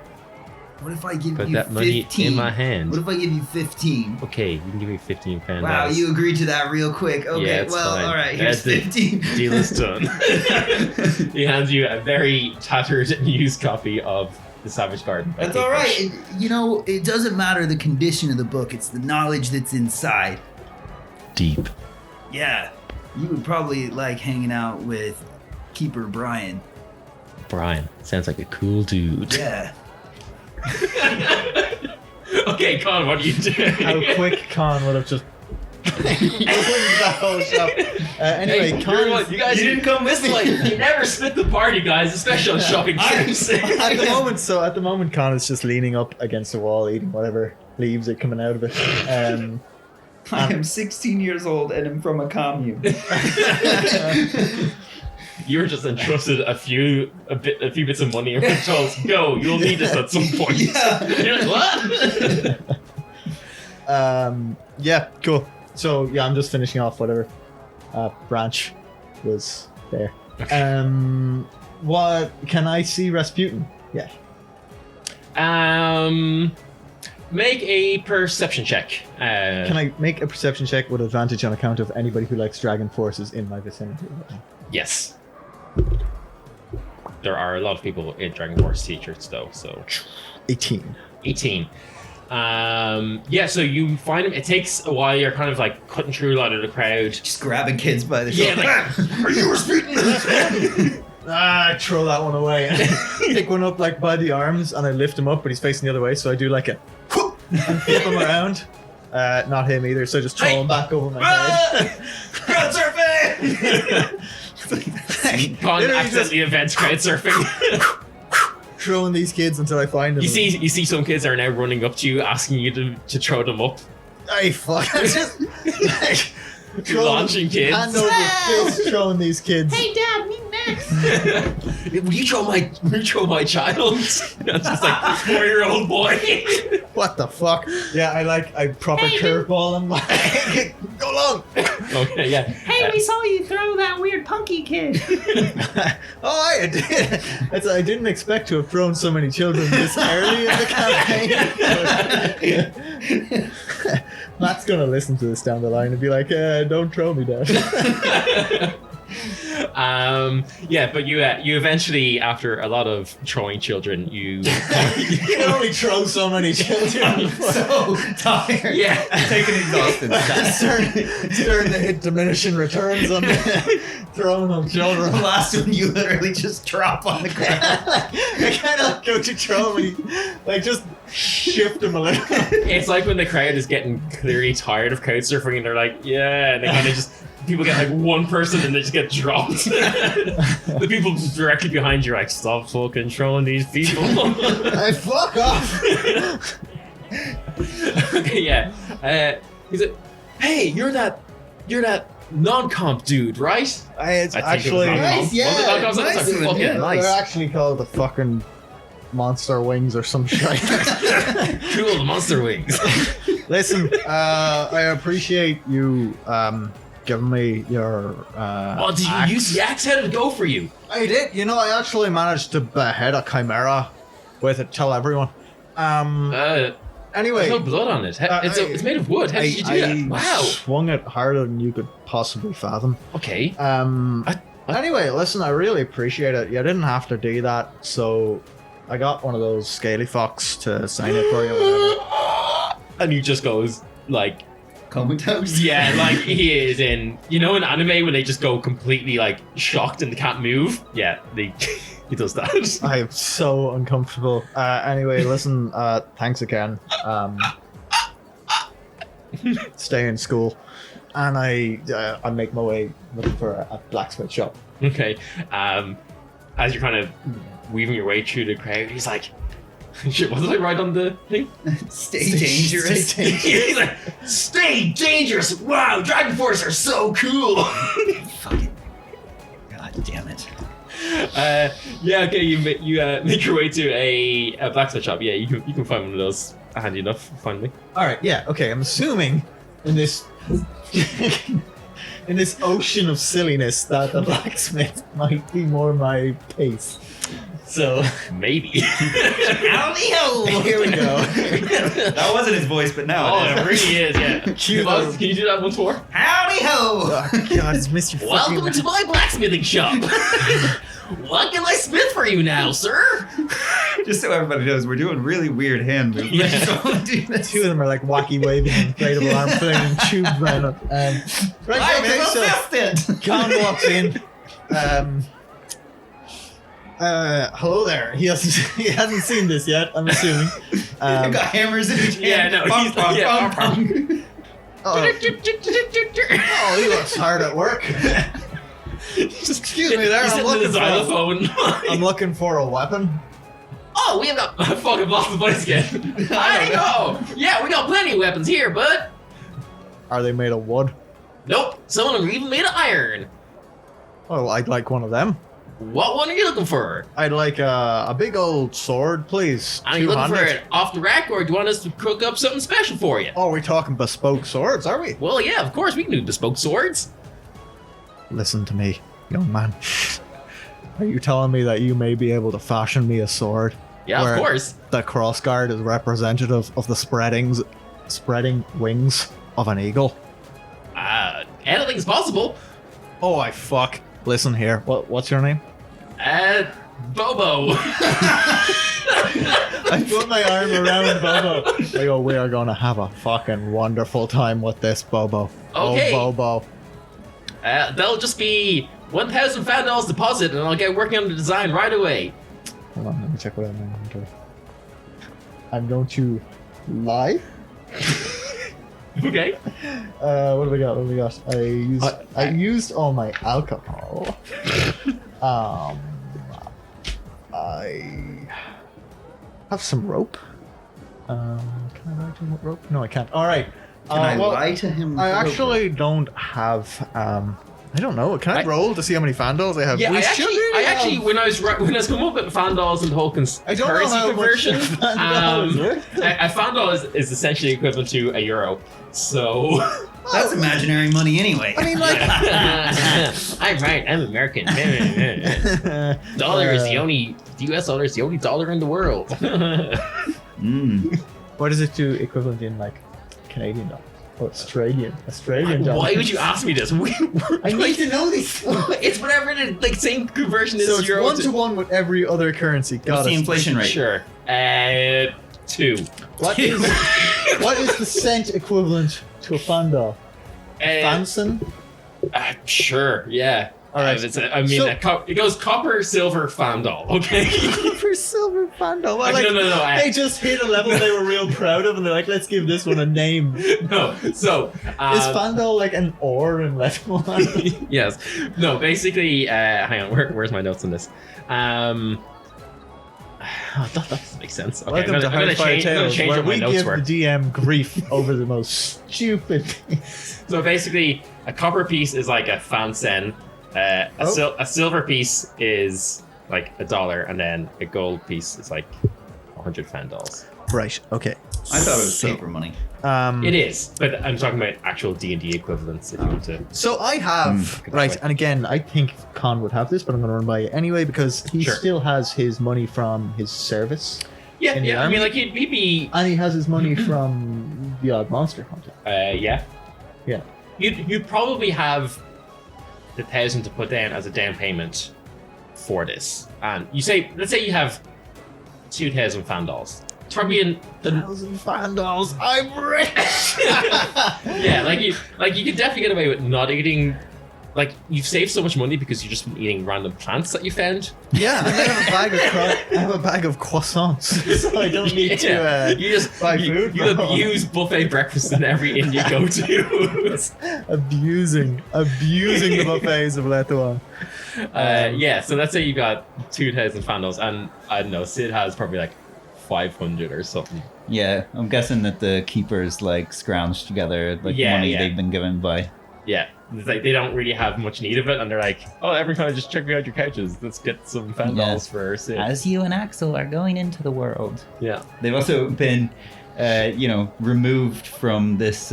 Speaker 2: what if I give
Speaker 3: Put
Speaker 2: you
Speaker 3: that
Speaker 2: 15?
Speaker 3: money in my hand.
Speaker 2: What if I give you 15?
Speaker 3: Okay, you can give me 15 fan
Speaker 2: Wow,
Speaker 3: dolls.
Speaker 2: you agreed to that real quick. Okay,
Speaker 3: Yeah, it's
Speaker 2: well,
Speaker 3: fine.
Speaker 2: all right, here's
Speaker 3: That's it.
Speaker 2: 15.
Speaker 3: Deal is done. He hands you a very tattered and used copy of The Savage Garden. by
Speaker 2: That's
Speaker 3: Kate
Speaker 2: all right.
Speaker 3: Bush.
Speaker 2: It doesn't matter the condition of the book. It's the knowledge that's inside.
Speaker 3: Deep.
Speaker 2: Yeah, you would probably like hanging out with Keeper Brian.
Speaker 3: Brian. Sounds like a cool dude.
Speaker 2: Yeah.
Speaker 3: Okay, Con, what are you doing?
Speaker 4: How quick Conn would have just that whole shop. Anyway,
Speaker 3: Hey,
Speaker 4: Conn,
Speaker 3: you guys didn't come this way. You never split the party, guys, especially on shopping trips.
Speaker 4: at the moment, Conn is just leaning up against the wall, eating whatever leaves are coming out of it.
Speaker 2: I am 16 years old and am from a commune.
Speaker 3: You were just entrusted a few bits of money and were told, go, you'll need this at some point.
Speaker 2: Yeah.
Speaker 3: You're like, what?
Speaker 4: Yeah, cool. So yeah, I'm just finishing off whatever branch was there. What can I see Rasputin? Yeah.
Speaker 3: Make a perception check.
Speaker 4: Can I make a perception check with advantage on account of anybody who likes dragon forces in my vicinity?
Speaker 3: Yes. There are a lot of people in Dragon Force t-shirts though, so
Speaker 4: 18.
Speaker 3: 18. Yeah, so you find him. It takes a while. You're kind of like cutting through a lot of the crowd.
Speaker 2: Just grabbing kids by the
Speaker 3: Yeah,
Speaker 2: shoulder.
Speaker 3: like, are you Rasputin?
Speaker 4: I throw that one away. Pick one up like by the arms and I lift him up, but he's facing the other way, so I do like a whoop and flip him around. Not him either, so I just throw him back over my head.
Speaker 3: Crowd surfing! Con
Speaker 4: Literally
Speaker 3: accidentally invents crowd surfing.
Speaker 4: throwing these kids until I find them.
Speaker 3: You see some kids are now running up to you, asking you to throw them up.
Speaker 4: Hey, fuck. I'm just like,
Speaker 3: Launching kids.
Speaker 4: Hand over fist throwing these kids.
Speaker 6: Hey, Dad, meet Max.
Speaker 3: Will you throw my child? That's just like 4-year-old boy.
Speaker 4: What the fuck? Yeah, I proper
Speaker 6: Hey,
Speaker 4: curveball him. Like, go long.
Speaker 3: Okay, yeah.
Speaker 6: Hey, we saw you throw that weird punky kid.
Speaker 4: Oh, I did. I didn't expect to have thrown so many children this early in the campaign. Matt's gonna listen to this down the line and be like, "Don't throw me, Dad."
Speaker 3: Yeah, but you eventually, after a lot of throwing children, you
Speaker 4: You can only throw so many children.
Speaker 2: So tired.
Speaker 3: yeah.
Speaker 5: Take an exhausted shot.
Speaker 4: starting to hit diminishing returns on throwing them
Speaker 2: The
Speaker 4: children.
Speaker 2: last one, you literally just drop on the ground.
Speaker 4: I kind of go to throw me, like just shift them a little.
Speaker 3: It's like when the crowd is getting clearly tired of couch surfing and they're like, yeah, and they kind of just people get like one person and they just get dropped. The people directly behind you are like, stop fucking trolling these people.
Speaker 4: Hey, fuck off.
Speaker 3: Okay, yeah. He's like, hey, you're that non-comp dude, right?
Speaker 4: It's
Speaker 3: I think it was
Speaker 4: actually
Speaker 3: non-comp.
Speaker 2: Nice, yeah,
Speaker 3: Was it non-comp?
Speaker 2: nice
Speaker 3: That's
Speaker 2: one,
Speaker 3: fucking
Speaker 2: yeah.
Speaker 3: nice.
Speaker 4: They're actually called the fucking monster wings or some shit.
Speaker 3: Cool, the monster wings.
Speaker 4: Listen, I appreciate you giving me your
Speaker 3: Oh, did you
Speaker 4: axe.
Speaker 3: use the axe? How did it go for you?
Speaker 4: I did. You know, I actually managed to behead a chimera with it. Tell everyone. Anyway,
Speaker 3: There's no blood on it. It's made of wood. How did you do that? Wow.
Speaker 4: Swung it harder than you could possibly fathom.
Speaker 3: Okay.
Speaker 4: Anyway, listen, I really appreciate it. You didn't have to do that, so I got one of those scaly fox to sign it for you.
Speaker 3: And he just goes like,
Speaker 2: Comatose.
Speaker 3: yeah, like he is in, you know, in anime when they just go completely like shocked and they can't move. Yeah, he does that.
Speaker 4: I am so uncomfortable. Anyway, listen, thanks again. Stay in school. And I make my way looking for a blacksmith shop.
Speaker 3: Okay. As you're kind of weaving your way through the crowd, he's like, shit, what did I write on the thing?
Speaker 2: Stay dangerous.
Speaker 3: He's like, stay dangerous. Wow, Dragon Force are so cool.
Speaker 2: Fucking. God damn it.
Speaker 3: Yeah, okay, you make your way to a blacksmith shop. Yeah, you can find one of those handy enough, finally.
Speaker 4: Alright, yeah, okay, I'm assuming in this in this ocean of silliness that the blacksmith might be more my pace. So
Speaker 3: Maybe.
Speaker 2: Howdy ho!
Speaker 4: here we go.
Speaker 5: That wasn't his voice, but now
Speaker 3: Oh,
Speaker 5: it
Speaker 3: it
Speaker 5: is.
Speaker 3: really is, yeah.
Speaker 4: Cue
Speaker 3: Buzz,
Speaker 4: the-
Speaker 3: can you do that once more?
Speaker 2: Howdy ho!
Speaker 4: Oh, God, it's Mr.
Speaker 3: Welcome
Speaker 4: fucking...
Speaker 3: to my blacksmithing shop. What can I smith for you now, sir?
Speaker 5: Just so everybody knows, we're doing really weird hand movements.
Speaker 3: Yeah.
Speaker 2: Don't do this.
Speaker 4: Two of them are like wacky waving inflatable arm flinging tube right up. Right,
Speaker 2: I'm
Speaker 4: okay, so
Speaker 2: assistant.
Speaker 4: Con walks in. Hello there. He hasn't seen this yet, I'm assuming.
Speaker 2: You got hammers in his hand.
Speaker 3: Yeah, no,
Speaker 2: Bum,
Speaker 3: he's
Speaker 2: bum,
Speaker 3: yeah,
Speaker 2: bum, bum.
Speaker 4: Oh, he looks hard at work. Excuse me there,
Speaker 3: He's
Speaker 4: I'm
Speaker 3: hitting
Speaker 4: looking,
Speaker 3: the
Speaker 4: for,
Speaker 3: xylophone.
Speaker 4: I'm looking for a weapon.
Speaker 3: Oh, we have got fucking lost the voice again. I know. Yeah, we got plenty of weapons here, bud.
Speaker 4: Are they made of wood?
Speaker 3: Nope, some of them are even made of iron.
Speaker 4: Oh, I'd like one of them.
Speaker 3: What one are you looking for?
Speaker 4: I'd like a big old sword, please.
Speaker 3: Are you looking for
Speaker 4: 200.
Speaker 3: it off the rack, or do you want us to cook up something special for you?
Speaker 4: Oh, we're talking bespoke swords, are we?
Speaker 3: Well, yeah, of course we can do bespoke swords.
Speaker 4: Listen to me, young man. Are you telling me that you may be able to fashion me a sword?
Speaker 3: Yeah,
Speaker 4: where
Speaker 3: of course.
Speaker 4: The crossguard is representative of the spreading wings of an eagle.
Speaker 3: Anything's possible.
Speaker 4: Oh, I fuck. Listen here. What's your name?
Speaker 3: Bobo.
Speaker 4: I put my arm around Bobo. I go, we are going to have a fucking wonderful time with this, Bobo.
Speaker 3: Okay.
Speaker 4: Oh, Bobo.
Speaker 3: That'll just be $1,000 deposit, and I'll get working on the design right away.
Speaker 4: Hold on, let me check what I'm in. I'm going to lie.
Speaker 3: Okay.
Speaker 4: What have we got? What have we got? I used all my alcohol. I have some rope. Can I lie to him with rope? No, I can't. All right.
Speaker 2: Can I lie to him?
Speaker 4: I actually don't have. I don't know. Can I roll to see how many Fandals I have?
Speaker 3: Yeah,
Speaker 4: We
Speaker 3: I
Speaker 4: should
Speaker 3: actually,
Speaker 4: really have-
Speaker 3: when I was coming up with Fandals and the whole
Speaker 4: I don't know
Speaker 3: currency
Speaker 4: how much
Speaker 3: conversion,
Speaker 4: Fandal is worth.
Speaker 3: a Fandal is essentially equivalent to a euro. So
Speaker 2: That's imaginary money anyway.
Speaker 4: I mean, like.
Speaker 3: I'm right. I'm American. Dollar is the only. The U.S. dollar is the only dollar in the world.
Speaker 4: What is it to equivalent in like Canadian dollars? Or Australian dollars?
Speaker 3: Why would you ask me this?
Speaker 4: I need to know these.
Speaker 3: It's whatever the like same conversion is.
Speaker 4: So it's
Speaker 3: euro
Speaker 4: 1 to 1 with every other currency.
Speaker 2: What's
Speaker 4: Got
Speaker 2: the
Speaker 4: it.
Speaker 2: inflation rate?
Speaker 3: Sure. 2.
Speaker 4: What is the cent equivalent to a Fandal? Fanson?
Speaker 3: Sure. Yeah.
Speaker 4: All right.
Speaker 3: It goes copper, silver, Fandal. Okay.
Speaker 4: For silver Fandal. Well,
Speaker 3: Like, no.
Speaker 4: They just hit a level they were real proud of, and they're like, let's give this one a name.
Speaker 3: No. So.
Speaker 4: Is Fandal like an ore in Letterman?
Speaker 3: Yes. No. Basically, hang on. Where's my notes on this? That doesn't make sense. Okay,
Speaker 4: Welcome to Hard Fire Tales,
Speaker 3: change
Speaker 4: where
Speaker 3: what my
Speaker 4: we
Speaker 3: notes
Speaker 4: give
Speaker 3: were.
Speaker 4: the DM grief over the most stupid things.
Speaker 3: So basically, a copper piece is like a fan sen. A silver piece is like $1, and then a gold piece is like 100 Fandals.
Speaker 4: Right, okay.
Speaker 2: I thought it was paper money.
Speaker 3: It is, but I'm talking about actual D&D equivalents. If you want to,
Speaker 4: So I have,
Speaker 3: Good
Speaker 4: right,
Speaker 3: point.
Speaker 4: and again, I think Con would have this, but I'm going to run by it anyway because he
Speaker 3: Sure.
Speaker 4: still has his money from his service.
Speaker 3: yeah.
Speaker 4: In the
Speaker 3: I
Speaker 4: army?
Speaker 3: mean, like he'd be,
Speaker 4: And he has his money from the odd monster hunting.
Speaker 3: yeah.
Speaker 4: Yeah.
Speaker 3: You'd probably have the 1,000 to put down as a down payment for this, and let's say you have 2,000 Fandals. It's probably in the
Speaker 4: 1,000 Fandals, I'm rich!
Speaker 3: yeah, like you could definitely get away with not eating. Like you've saved so much money because you've just been eating random plants that you found.
Speaker 4: Yeah, and I have a bag of croissants, so I don't need to
Speaker 3: you just
Speaker 4: buy
Speaker 3: you,
Speaker 4: food.
Speaker 3: you abuse buffet breakfast in every inn you go to.
Speaker 4: abusing the buffets of Letuan.
Speaker 3: Yeah, so let's say you got 2,000 Fandals, and I don't know, Sid has probably like 500 or something.
Speaker 5: Yeah, I'm guessing that the keepers like scrounged together like
Speaker 3: Yeah,
Speaker 5: money
Speaker 3: yeah.
Speaker 5: they've been given by.
Speaker 3: Yeah, it's like they don't really have much need of it, and they're like, oh, everyone just check me out your couches. Let's get some Fandals for Sid.
Speaker 5: As you and Axel are going into the world.
Speaker 3: Yeah.
Speaker 5: They've also been, removed from this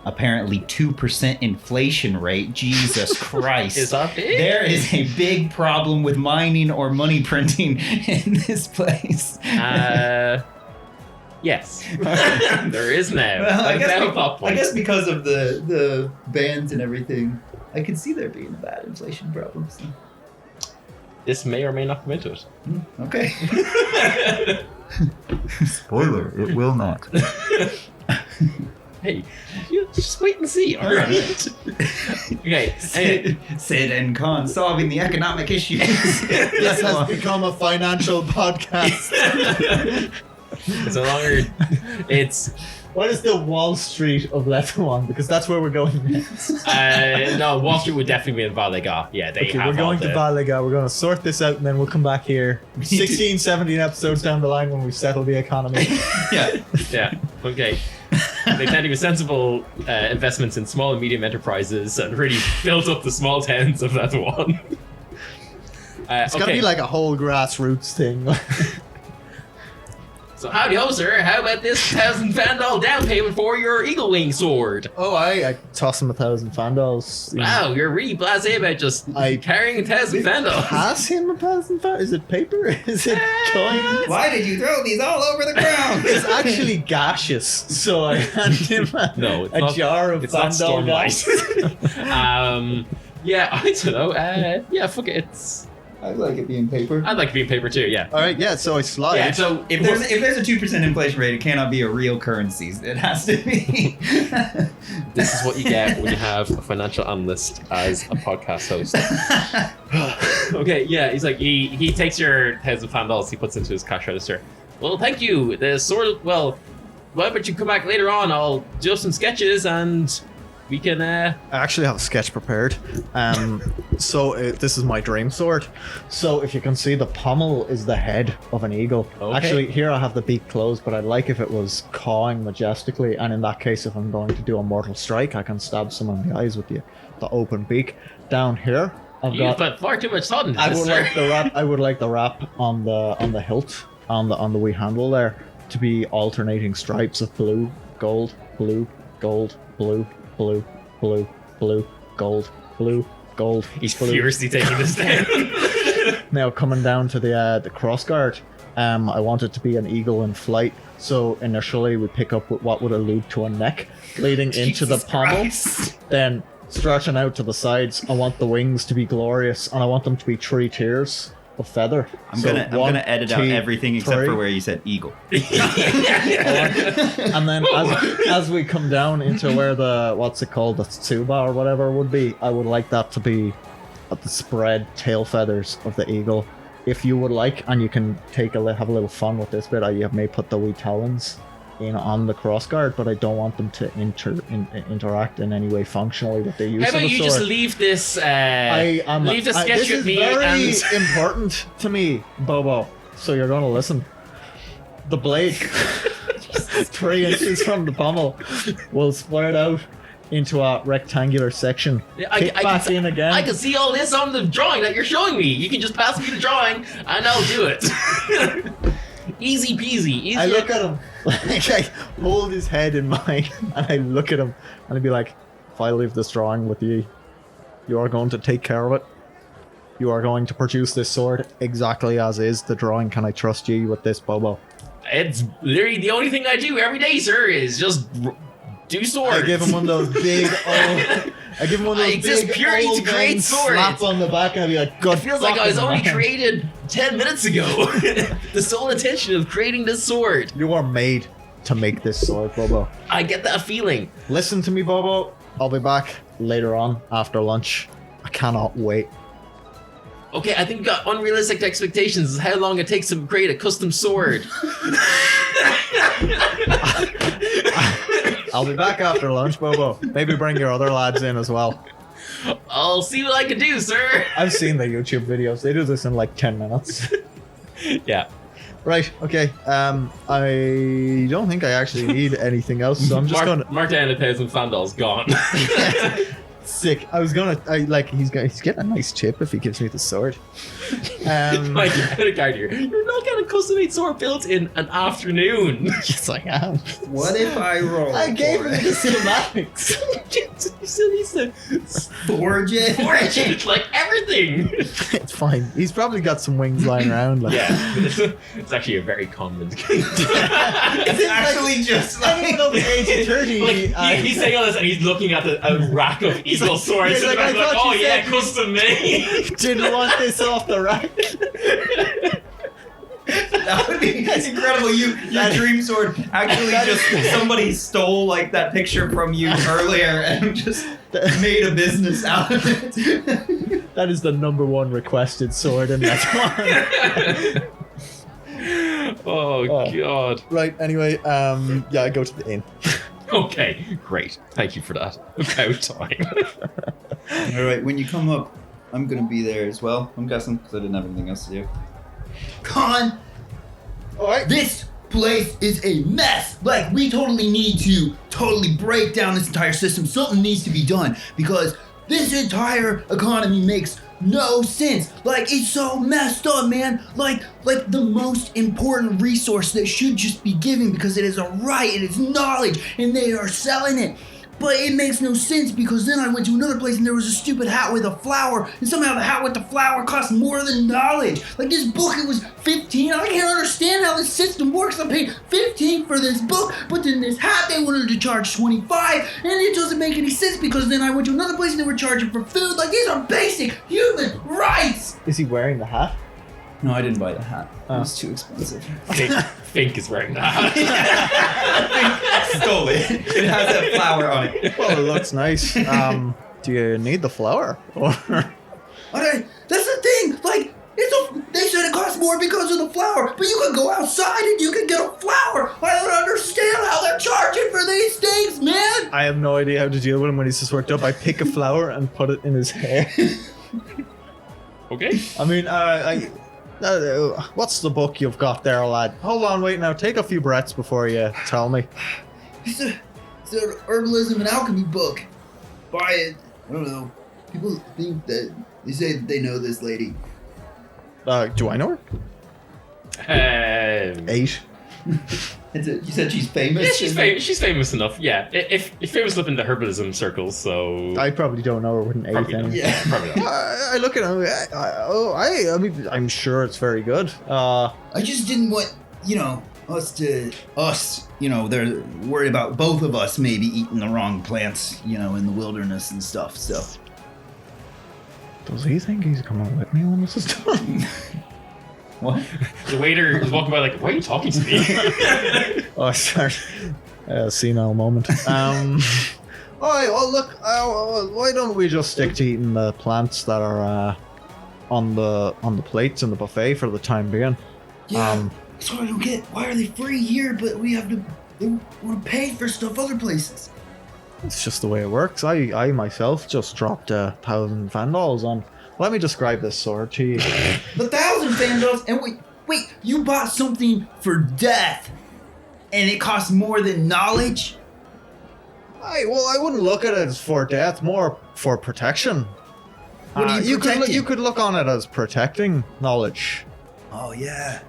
Speaker 5: apparently 2% inflation rate. Jesus Christ.
Speaker 3: Is that big?
Speaker 5: There is a big problem with mining or money printing in this place.
Speaker 3: Yes. There is now.
Speaker 2: Well,
Speaker 3: Like, now pop
Speaker 2: I
Speaker 3: point.
Speaker 2: guess because of the bans and everything, I could see there being a bad inflation problem. So.
Speaker 3: This may or may not come into it.
Speaker 2: Okay.
Speaker 5: Spoiler, it will not.
Speaker 3: Hey, you just wait and see, alright? Okay, anyway.
Speaker 2: Sid and Con solving the economic issues.
Speaker 4: This has become a financial podcast.
Speaker 3: It's no longer. It's.
Speaker 4: What is the Wall Street of Letuan? Because that's where we're going next.
Speaker 3: No, Wall Street would definitely be in Valega. Yeah, they
Speaker 4: Okay,
Speaker 3: have
Speaker 4: we're going
Speaker 3: all
Speaker 4: to
Speaker 3: the,
Speaker 4: Valaga. We're going to sort this out, and then we'll come back here 16, 17 episodes down the line when we settle the economy.
Speaker 2: Yeah.
Speaker 3: Yeah, okay. They tend to be sensible investments in small and medium enterprises and really built up the small towns of that one.
Speaker 4: It's got to be like a whole grassroots thing.
Speaker 3: So howdy ho, sir. How about this 1,000 Fandal down payment for your Eagle Wing sword?
Speaker 4: Oh, I toss him 1,000 Fandals.
Speaker 3: Wow, you're really blasé about just carrying 1,000 Fandals.
Speaker 4: Pass him 1,000 Fandals? Is it paper? Is it coins?
Speaker 2: Why did you throw these all over the ground?
Speaker 4: It's actually gaseous, so I hand him
Speaker 3: No, it's
Speaker 4: a
Speaker 3: not,
Speaker 4: jar of
Speaker 3: it's not
Speaker 4: Fandal gas.
Speaker 3: Stormlight. Yeah, I don't know. Yeah, fuck it.
Speaker 2: I like it being paper.
Speaker 3: I'd like to be in paper too, yeah.
Speaker 4: All right, yeah, so I slide.
Speaker 3: Yeah, so
Speaker 2: If there's a 2% inflation rate, it cannot be a real currency. It has to be.
Speaker 3: this is what you get when you have a financial analyst as a podcast host. Okay, yeah, he's like, he takes your 1,000 Fandals, he puts into his cash register. Well, thank you. The sword, well, why don't you come back later on? I'll do some sketches and we can.
Speaker 4: I actually have a sketch prepared. This is my dream sword. So if you can see, the pommel is the head of an eagle.
Speaker 3: Okay.
Speaker 4: Actually, here I have the beak closed, but I'd like if it was cawing majestically. And in that case, if I'm going to do a mortal strike, I can stab someone in the eyes with the open beak. Down here, I've
Speaker 3: You
Speaker 4: got.
Speaker 3: put far too much thought into
Speaker 4: I
Speaker 3: this,
Speaker 4: would
Speaker 3: sir.
Speaker 4: like the wrap. I would like the wrap on the hilt on the wee handle there to be alternating stripes of blue, gold, blue, gold, blue, blue, blue, blue, gold, blue, gold.
Speaker 3: He's
Speaker 4: blue.
Speaker 3: furiously taking this down.
Speaker 4: Now coming down to the crossguard, I want it to be an eagle in flight. So initially we pick up with what would allude to a neck leading into the pommel, then stretching out to the sides. I want the wings to be glorious, and I want them to be 3 tiers of feather.
Speaker 5: I'm
Speaker 4: So
Speaker 5: gonna edit out
Speaker 4: 1, 2,
Speaker 5: everything except
Speaker 4: 3.
Speaker 5: for where you said eagle.
Speaker 4: And then as we come down into where the the tsuba or whatever would be, I would like that to be at the spread tail feathers of the eagle. If you would like, and you can have a little fun with this bit, I may put the wee talons in on the crossguard, but I don't want them to interact in any way functionally with the use
Speaker 3: How
Speaker 4: of
Speaker 3: about
Speaker 4: the
Speaker 3: you
Speaker 4: sword.
Speaker 3: just leave this? Leave the sketch
Speaker 4: this
Speaker 3: with
Speaker 4: is
Speaker 3: me
Speaker 4: very
Speaker 3: and.
Speaker 4: important to me, Bobo. So you're gonna listen. The blade, 3 inches from the pommel, will split out into a rectangular section. Kick back in again.
Speaker 3: I can see all this on the drawing that you're showing me. You can just pass me the drawing, and I'll do it. Easy peasy. Easy.
Speaker 4: I look at him, like I hold his head in mine, and I look at him, and I'd be like, if I leave this drawing with you, you are going to take care of it. You are going to produce this sword exactly as is the drawing. Can I trust you with this, Bobo?
Speaker 3: It's literally the only thing I do every day, sir, is just do swords.
Speaker 4: I give him one of those big old. I give him one of those
Speaker 3: Exist
Speaker 4: big
Speaker 3: purely
Speaker 4: old
Speaker 3: to create
Speaker 4: men
Speaker 3: swords.
Speaker 4: slap on the back, and I'd be like, "Good."
Speaker 3: It feels like I was
Speaker 4: fucking
Speaker 3: only
Speaker 4: man.
Speaker 3: created 10 minutes ago. The sole intention of creating this sword.
Speaker 4: You are made to make this sword, Bobo.
Speaker 3: I get that feeling.
Speaker 4: Listen to me, Bobo. I'll be back later on after lunch. I cannot wait.
Speaker 3: Okay, I think we got unrealistic expectations of how long it takes to create a custom sword.
Speaker 4: I'll be back after lunch, Bobo. Maybe bring your other lads in as well.
Speaker 3: I'll see what I can do, sir.
Speaker 4: I've seen the YouTube videos. They do this in like 10 minutes.
Speaker 3: Yeah.
Speaker 4: Right, okay. I don't think I actually need anything else, so I'm just gonna...
Speaker 3: Mark down 1,000 Fandol's gone.
Speaker 4: Sick. He's getting a nice tip if he gives me the sword.
Speaker 3: My credit card here. You're not getting a custom-made sword built in an afternoon.
Speaker 4: Yes, I am.
Speaker 2: What if I roll?
Speaker 4: I gave
Speaker 2: for
Speaker 4: him the schematics.
Speaker 3: You still need to
Speaker 2: forge it.
Speaker 3: forge it, like everything.
Speaker 4: It's fine. He's probably got some wings lying around. Like.
Speaker 3: Yeah, it's actually a very common game.
Speaker 2: It's actually just
Speaker 4: Anyone
Speaker 2: like
Speaker 4: over the age of 30.
Speaker 3: He's saying all this and he's looking at a rack of eagle swords
Speaker 4: he's
Speaker 3: and
Speaker 4: like,
Speaker 3: like,
Speaker 4: I thought
Speaker 3: oh
Speaker 4: you
Speaker 3: yeah,
Speaker 4: said-
Speaker 3: custom made.
Speaker 4: didn't want this off the rack.
Speaker 2: that would be incredible. Your dream sword actually just somebody stole like that picture from you earlier and just made a business out of it.
Speaker 4: That is the #1 requested sword in that one.
Speaker 3: Oh god.
Speaker 4: Right, anyway, I go to the inn.
Speaker 3: Okay, great. Thank you for that. About time.
Speaker 2: All right, when you come up, I'm gonna be there as well. I'm guessing because I didn't have anything else to do. Con,
Speaker 4: Alright.
Speaker 2: this place is a mess. Like, we totally need to break down this entire system. Something needs to be done because this entire economy makes no sense. Like, it's so messed up, man. Like the most important resource that should just be given because it is a right, it is knowledge, and they are selling it. But it makes no sense because then I went to another place and there was a stupid hat with a flower, and somehow the hat with the flower cost more than knowledge. Like, this book, it was 15. I can't understand how this system works. I paid 15 for this book, but then this hat they wanted to charge 25, and it doesn't make any sense because then I went to another place and they were charging for food. Like, these are basic human rights.
Speaker 4: Is he wearing the hat?
Speaker 2: No, I didn't buy the hat. It was too expensive.
Speaker 3: Fink is wearing that.
Speaker 2: Stole it. It has that flower on it.
Speaker 4: Well, it looks nice. Do you need the flower? Or
Speaker 2: Okay, that's the thing. Like, they said it costs more because of the flower, but you can go outside and you can get a flower. I don't understand how
Speaker 4: I have no idea how to deal with him when he's just worked up. I pick a flower and put it in his hair.
Speaker 3: Okay.
Speaker 4: I mean, what's the book you've got there, lad? Hold on, wait now. Take a few breaths before you tell me.
Speaker 2: It's an herbalism and alchemy book. Buy it. I don't know. People think that they say that they know this lady.
Speaker 4: Do I know her? 8.
Speaker 2: You said she's famous?
Speaker 3: Yeah, she's famous enough. Yeah, if famous enough in the herbalism circles. So
Speaker 4: I probably don't know her with an 8.
Speaker 3: probably not.
Speaker 4: Anyway.
Speaker 2: Yeah.
Speaker 3: Probably not.
Speaker 4: I look at him. I mean, I'm sure it's very good.
Speaker 2: I just didn't want, us, they're worried about both of us maybe eating the wrong plants, in the wilderness and stuff, so.
Speaker 4: Does he think he's coming with me when this is done?
Speaker 2: What?
Speaker 3: The waiter is walking by like, why are you talking to me?
Speaker 4: Oh, sorry. Senile moment. Alright, well, look, why don't we just stick to eating the plants that are on the plates in the buffet for the time being?
Speaker 2: Yeah, that's what I don't get. Why are they free here, but they want to pay for stuff other places?
Speaker 4: It's just the way it works. I myself just dropped 1,000 Vandals on. Let me describe this sword to you.
Speaker 2: 1,000 Vandals, and wait, you bought something for death, and it costs more than knowledge?
Speaker 4: I wouldn't look at it as for death, more for protection.
Speaker 2: What are you protecting?
Speaker 4: You could look on it as protecting knowledge.
Speaker 2: Oh yeah,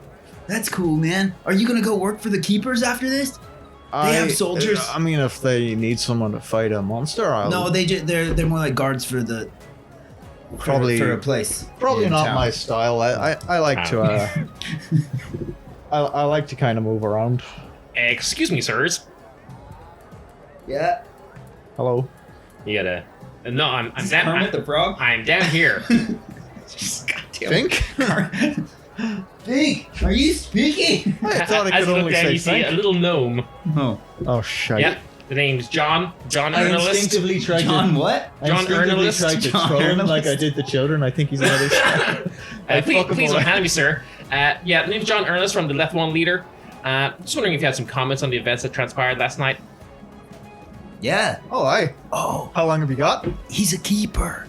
Speaker 2: that's cool, man. Are you gonna go work for the keepers after this? They have soldiers.
Speaker 4: I mean, if they need someone to fight a monster,
Speaker 2: No, they're more like guards for the
Speaker 4: Probably
Speaker 2: for a place.
Speaker 4: Probably
Speaker 2: in
Speaker 4: not
Speaker 2: town.
Speaker 4: my style. I like to I like to kind of move around.
Speaker 3: Excuse me, sirs.
Speaker 2: Yeah.
Speaker 4: Hello.
Speaker 3: You gotta. No, I'm down.
Speaker 2: Kermit the Frog.
Speaker 3: I'm down here.
Speaker 4: Think?
Speaker 2: Think, are you speaking?
Speaker 4: I thought it
Speaker 3: As
Speaker 4: could
Speaker 3: you look
Speaker 4: only
Speaker 3: down,
Speaker 4: say
Speaker 3: you see
Speaker 4: think.
Speaker 3: a little gnome.
Speaker 2: Oh,
Speaker 4: Oh shit.
Speaker 3: Yeah, the name's John
Speaker 4: I
Speaker 3: Ernalist.
Speaker 4: instinctively tried
Speaker 2: John what?
Speaker 3: John Ernalist.
Speaker 4: tried to
Speaker 2: John
Speaker 4: troll him
Speaker 2: Ernalist.
Speaker 4: like I did the children. I think he's another.
Speaker 3: Please don't hand me, sir. Yeah, the name's John Ernest from the Left One Leader. Just wondering if you had some comments on the events that transpired last night.
Speaker 2: Yeah.
Speaker 4: Oh, aye.
Speaker 2: Oh,
Speaker 4: How long have you got?
Speaker 2: he's a keeper.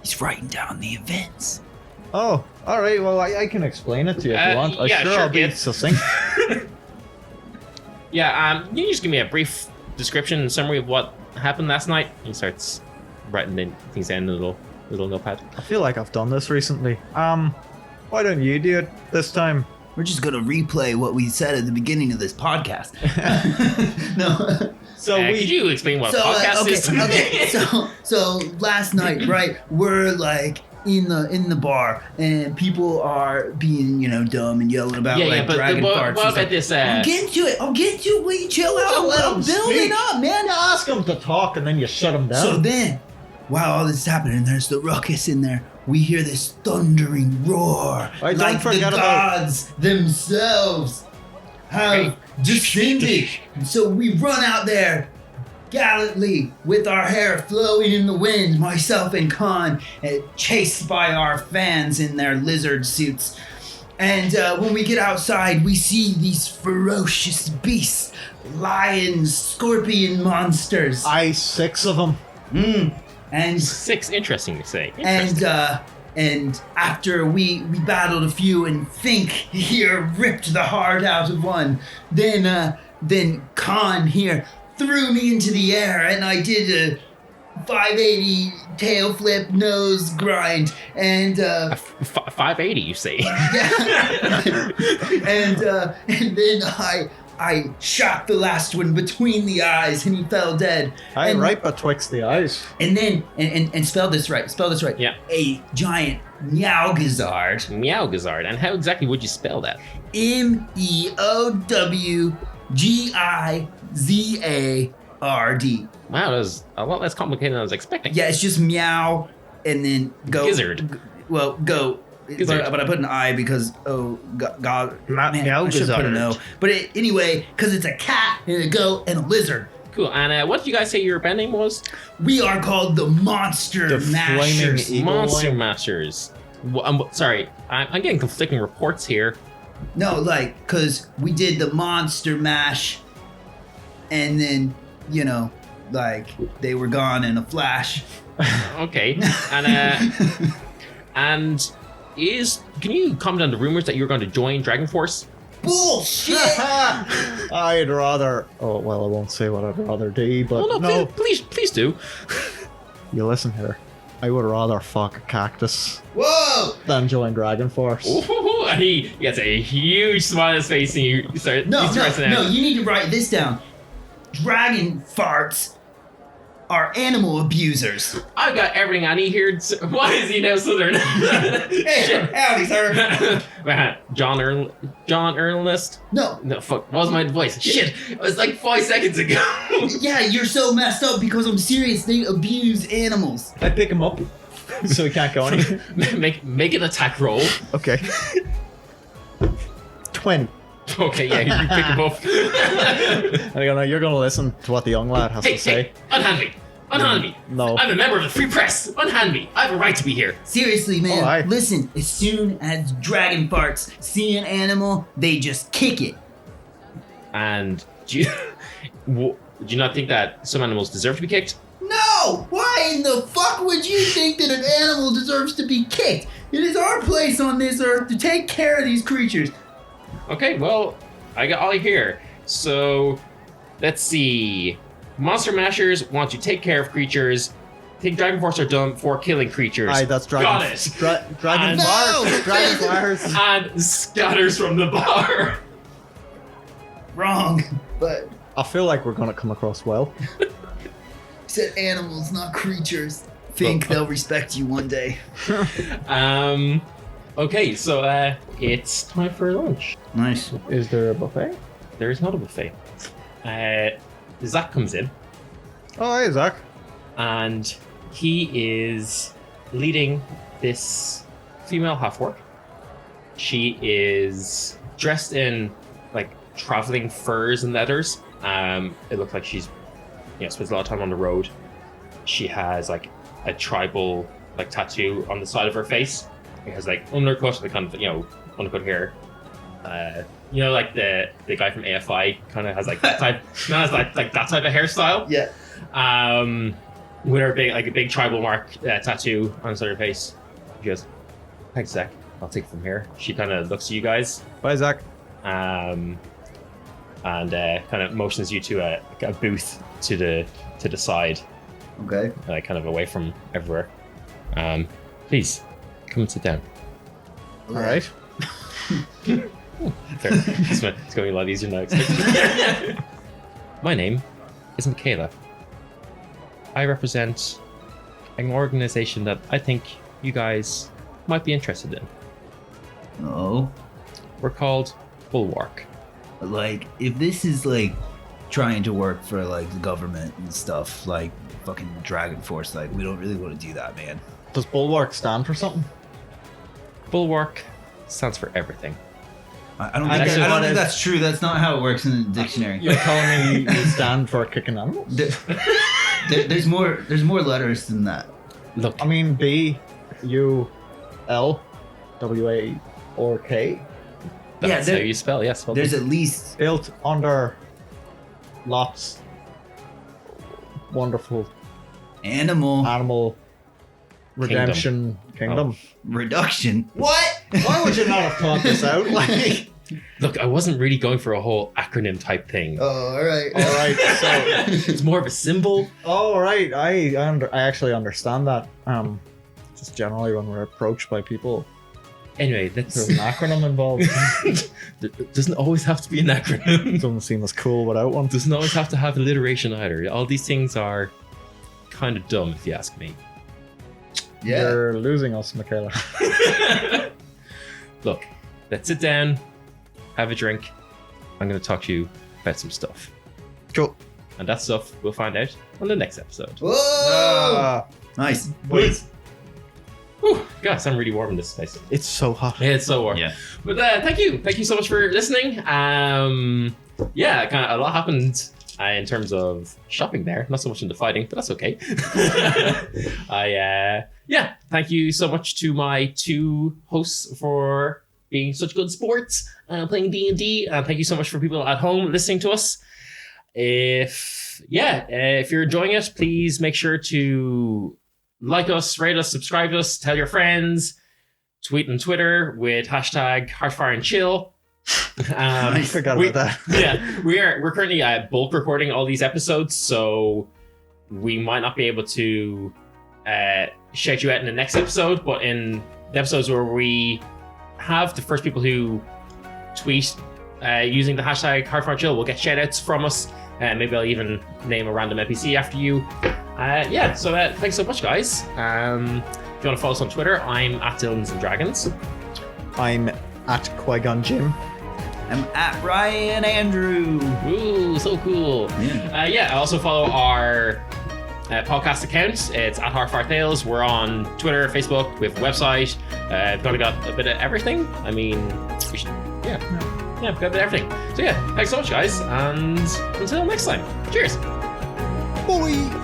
Speaker 2: He's writing down the events.
Speaker 4: Oh, all right. Well, I can explain it to you if you want.
Speaker 3: yeah, sure,
Speaker 4: I'll be
Speaker 3: kid.
Speaker 4: succinct.
Speaker 3: Yeah, can you just give me a brief description and summary of what happened last night? He starts writing things down in a little notepad.
Speaker 4: I feel like I've done this recently. Why don't you do it this time?
Speaker 2: We're just gonna replay what we said at the beginning of this podcast. No.
Speaker 4: So
Speaker 3: Could you explain what a podcast is?
Speaker 2: Okay. So last night, right? We're like in the bar, and people are being dumb and yelling about like
Speaker 3: but
Speaker 2: dragon
Speaker 3: what
Speaker 2: farts. and
Speaker 3: about
Speaker 2: stuff.
Speaker 3: this?
Speaker 2: I'll get to it. Will you chill out?
Speaker 4: Don't let
Speaker 2: I'm
Speaker 4: him
Speaker 2: building
Speaker 4: speak.
Speaker 2: up, man.
Speaker 4: You ask him to talk and then you shut him down.
Speaker 2: So then, while all this is happening, there's the ruckus in there. We hear this thundering roar,
Speaker 4: Right, don't
Speaker 2: like the
Speaker 4: forget about-
Speaker 2: gods themselves have descended. So we run out there gallantly with our hair flowing in the wind, myself and Conn, chased by our fans in their lizard suits. And when we get outside, we see these ferocious beasts, lions, scorpion monsters.
Speaker 4: Aye, 6 of them.
Speaker 2: And
Speaker 3: 6, interesting to say. Interesting.
Speaker 2: and after we battled a few and Fink here ripped the heart out of one, then Conn here threw me into the air and I did a 580 tail flip nose grind and
Speaker 3: 580, you say?
Speaker 2: and then I shot the last one between the eyes and he fell dead.
Speaker 4: Aye,
Speaker 2: And-
Speaker 4: right betwixt the eyes.
Speaker 2: And then, and spell this right.
Speaker 3: Yeah.
Speaker 2: A giant Meowgazard.
Speaker 3: Meowgazard. And how exactly would you spell that?
Speaker 2: Meowgazard.
Speaker 3: Wow, that was a lot less complicated than I was expecting.
Speaker 2: Yeah, it's just meow and then go.
Speaker 3: Gizzard.
Speaker 2: Well, go.
Speaker 3: Gizzard.
Speaker 2: But I put an I because God,
Speaker 4: Not
Speaker 2: man, I should put an O.
Speaker 4: Meowgazard.
Speaker 2: But anyway, because it's a cat and a goat and a lizard.
Speaker 3: Cool. And what did you guys say your band name was?
Speaker 2: We are called the Monster
Speaker 4: The Flaming
Speaker 2: Mashers.
Speaker 4: Eagle.
Speaker 3: Monster Masters. Sorry, I'm getting conflicting reports here.
Speaker 2: No, like, cause we did the Monster Mash, and then you like they were gone in a flash.
Speaker 3: Okay. And can you comment on the rumors that you're going to join Dragon Force?
Speaker 2: Bullshit!
Speaker 4: I'd rather. Oh well, I won't say what I'd rather do, but
Speaker 3: Oh no, please do.
Speaker 4: You listen here. I would rather fuck a cactus
Speaker 2: Whoa!
Speaker 4: than join Dragon Force.
Speaker 3: Ooh, and he gets a huge smile on his face, and you start.
Speaker 2: No,
Speaker 3: he starts
Speaker 2: no, you need to write this down. Dragon farts are animal abusers.
Speaker 3: I've got everything I need here. Why is he now Southern?
Speaker 2: Hey, howdy, sir.
Speaker 3: John Ernest?
Speaker 2: No.
Speaker 3: No, fuck. What was my voice? Shit. It was like 5 seconds ago.
Speaker 2: Yeah, you're so messed up because I'm serious. They abuse animals.
Speaker 4: I pick him up, so he can't go anywhere.
Speaker 3: Make an attack roll.
Speaker 4: Okay. 20.
Speaker 3: Okay, yeah, you pick him up.
Speaker 4: And you're gonna listen to what the young lad has to say.
Speaker 3: Hey, unhand me. Unhand me.
Speaker 4: No.
Speaker 3: I'm a member of the Free Press. Unhand me. I have a right to be here.
Speaker 2: Seriously, man.
Speaker 4: Oh, aye.
Speaker 2: Listen, as soon as dragon farts see an animal, they just kick it.
Speaker 3: And do you not think that some animals deserve to be kicked?
Speaker 2: No! Why in the fuck would you think that an animal deserves to be kicked? It is our place on this earth to take care of these creatures.
Speaker 3: Okay, well, I got all here. So, let's see. Monster Mashers want to take care of creatures. Think Dragon Force are done for killing creatures.
Speaker 4: Aye, that's Dragon.
Speaker 3: Got it.
Speaker 4: Dragon
Speaker 3: No!
Speaker 4: Bars. Dragon Bars.
Speaker 3: And scatters from the bar.
Speaker 2: Wrong. But
Speaker 4: I feel like we're gonna come across well.
Speaker 2: said animals, not creatures. Think they'll respect you one day.
Speaker 3: Okay, so it's time for lunch.
Speaker 2: Nice.
Speaker 4: Is there a buffet?
Speaker 3: There is not a buffet. Zach comes in,
Speaker 4: Oh, hey, Zach.
Speaker 3: and he is leading this female half-orc. She is dressed in like traveling furs and leathers. It looks like she's spends a lot of time on the road. She has like a tribal like tattoo on the side of her face. It has like undercut, like kind of undercut hair. Like the guy from AFI kind of has like that type. Has like that type of hairstyle.
Speaker 2: Yeah.
Speaker 3: With her a big tribal mark tattoo on the side of her face. She goes, "Thanks, Zach. I'll take it from here." She kind of looks at you guys.
Speaker 4: Bye, Zach.
Speaker 3: And kind of motions you to a booth to the side,
Speaker 2: Okay.
Speaker 3: kind of away from everywhere. Please come and sit down.
Speaker 4: All right.
Speaker 3: Fair. It's going to be a lot easier than I expected. My name is Michaela. I represent an organization that I think you guys might be interested in.
Speaker 2: Oh.
Speaker 3: We're called Bulwark.
Speaker 2: Like, if this is like trying to work for like the government and stuff, like fucking Dragon Force, like we don't really want to do that, man.
Speaker 4: Does Bulwark stand for something?
Speaker 3: Bulwark stands for everything.
Speaker 2: I don't
Speaker 4: I
Speaker 2: think,
Speaker 4: actually
Speaker 2: I don't think
Speaker 4: wanted-
Speaker 2: that's true. That's not how it works in the dictionary.
Speaker 4: You're telling me you stand for kicking animals?
Speaker 2: There's more letters than that.
Speaker 3: Look,
Speaker 4: I mean, B, U, L, W, A, or K.
Speaker 3: that's
Speaker 2: there-
Speaker 3: how you spell. Yes. Well
Speaker 2: There's
Speaker 3: done.
Speaker 2: at least
Speaker 4: Built under lots wonderful
Speaker 2: animal
Speaker 4: animal redemption kingdom.
Speaker 2: reduction. What?
Speaker 4: Why would you not have thought this out? Like,
Speaker 3: Look, I wasn't really going for a whole acronym type thing.
Speaker 2: Oh, all right.
Speaker 4: all right, so
Speaker 3: It's more of a symbol.
Speaker 4: all right, I actually understand that. Just generally when we're approached by people,
Speaker 3: Anyway,
Speaker 4: there's
Speaker 3: that's
Speaker 4: an acronym involved.
Speaker 3: it doesn't always have to be an acronym.
Speaker 4: Doesn't seem as cool without one.
Speaker 3: Doesn't always have to have alliteration either. All these things are kind of dumb, if you ask me.
Speaker 2: Yeah.
Speaker 4: You're losing us, Michaela.
Speaker 3: Look, let's sit down, have a drink. I'm going to talk to you about some stuff.
Speaker 4: Cool.
Speaker 3: And that stuff we'll find out on the next episode.
Speaker 2: Whoa! Nice.
Speaker 3: Boys. Whew, gosh, I'm really warm in this space.
Speaker 4: It's so hot.
Speaker 3: Yeah, it's so warm.
Speaker 2: Yeah.
Speaker 3: But thank you so much for listening. Yeah, kind of a lot happened in terms of shopping there. Not so much into fighting, but that's okay. Thank you so much to my two hosts for being such good sports, playing D&D. Thank you so much for people at home listening to us. If if you're enjoying it, please make sure to like us, rate us, subscribe to us, tell your friends, tweet on Twitter with hashtag HeartFireAndChill.
Speaker 4: I forgot about that.
Speaker 3: Yeah, we're currently bulk recording all these episodes, so we might not be able to shout you out in the next episode, but in the episodes where we have the first people who tweet using the hashtag HeartFireAndChill will get shout outs from us. Maybe I'll even name a random NPC after you. So thanks so much, guys. If you want to follow us on Twitter, I'm at Dylan's and Dragons.
Speaker 4: I'm at Qui-Gon Jim.
Speaker 2: I'm at Ryan Andrew.
Speaker 3: Ooh, so cool. I also follow our podcast account. It's at Heartfire Tales. We're on Twitter, Facebook, we have a website. We've kind of got a bit of everything. I mean, we should, we've got a bit of everything. So thanks so much, guys, and until next time, cheers.
Speaker 4: Boy.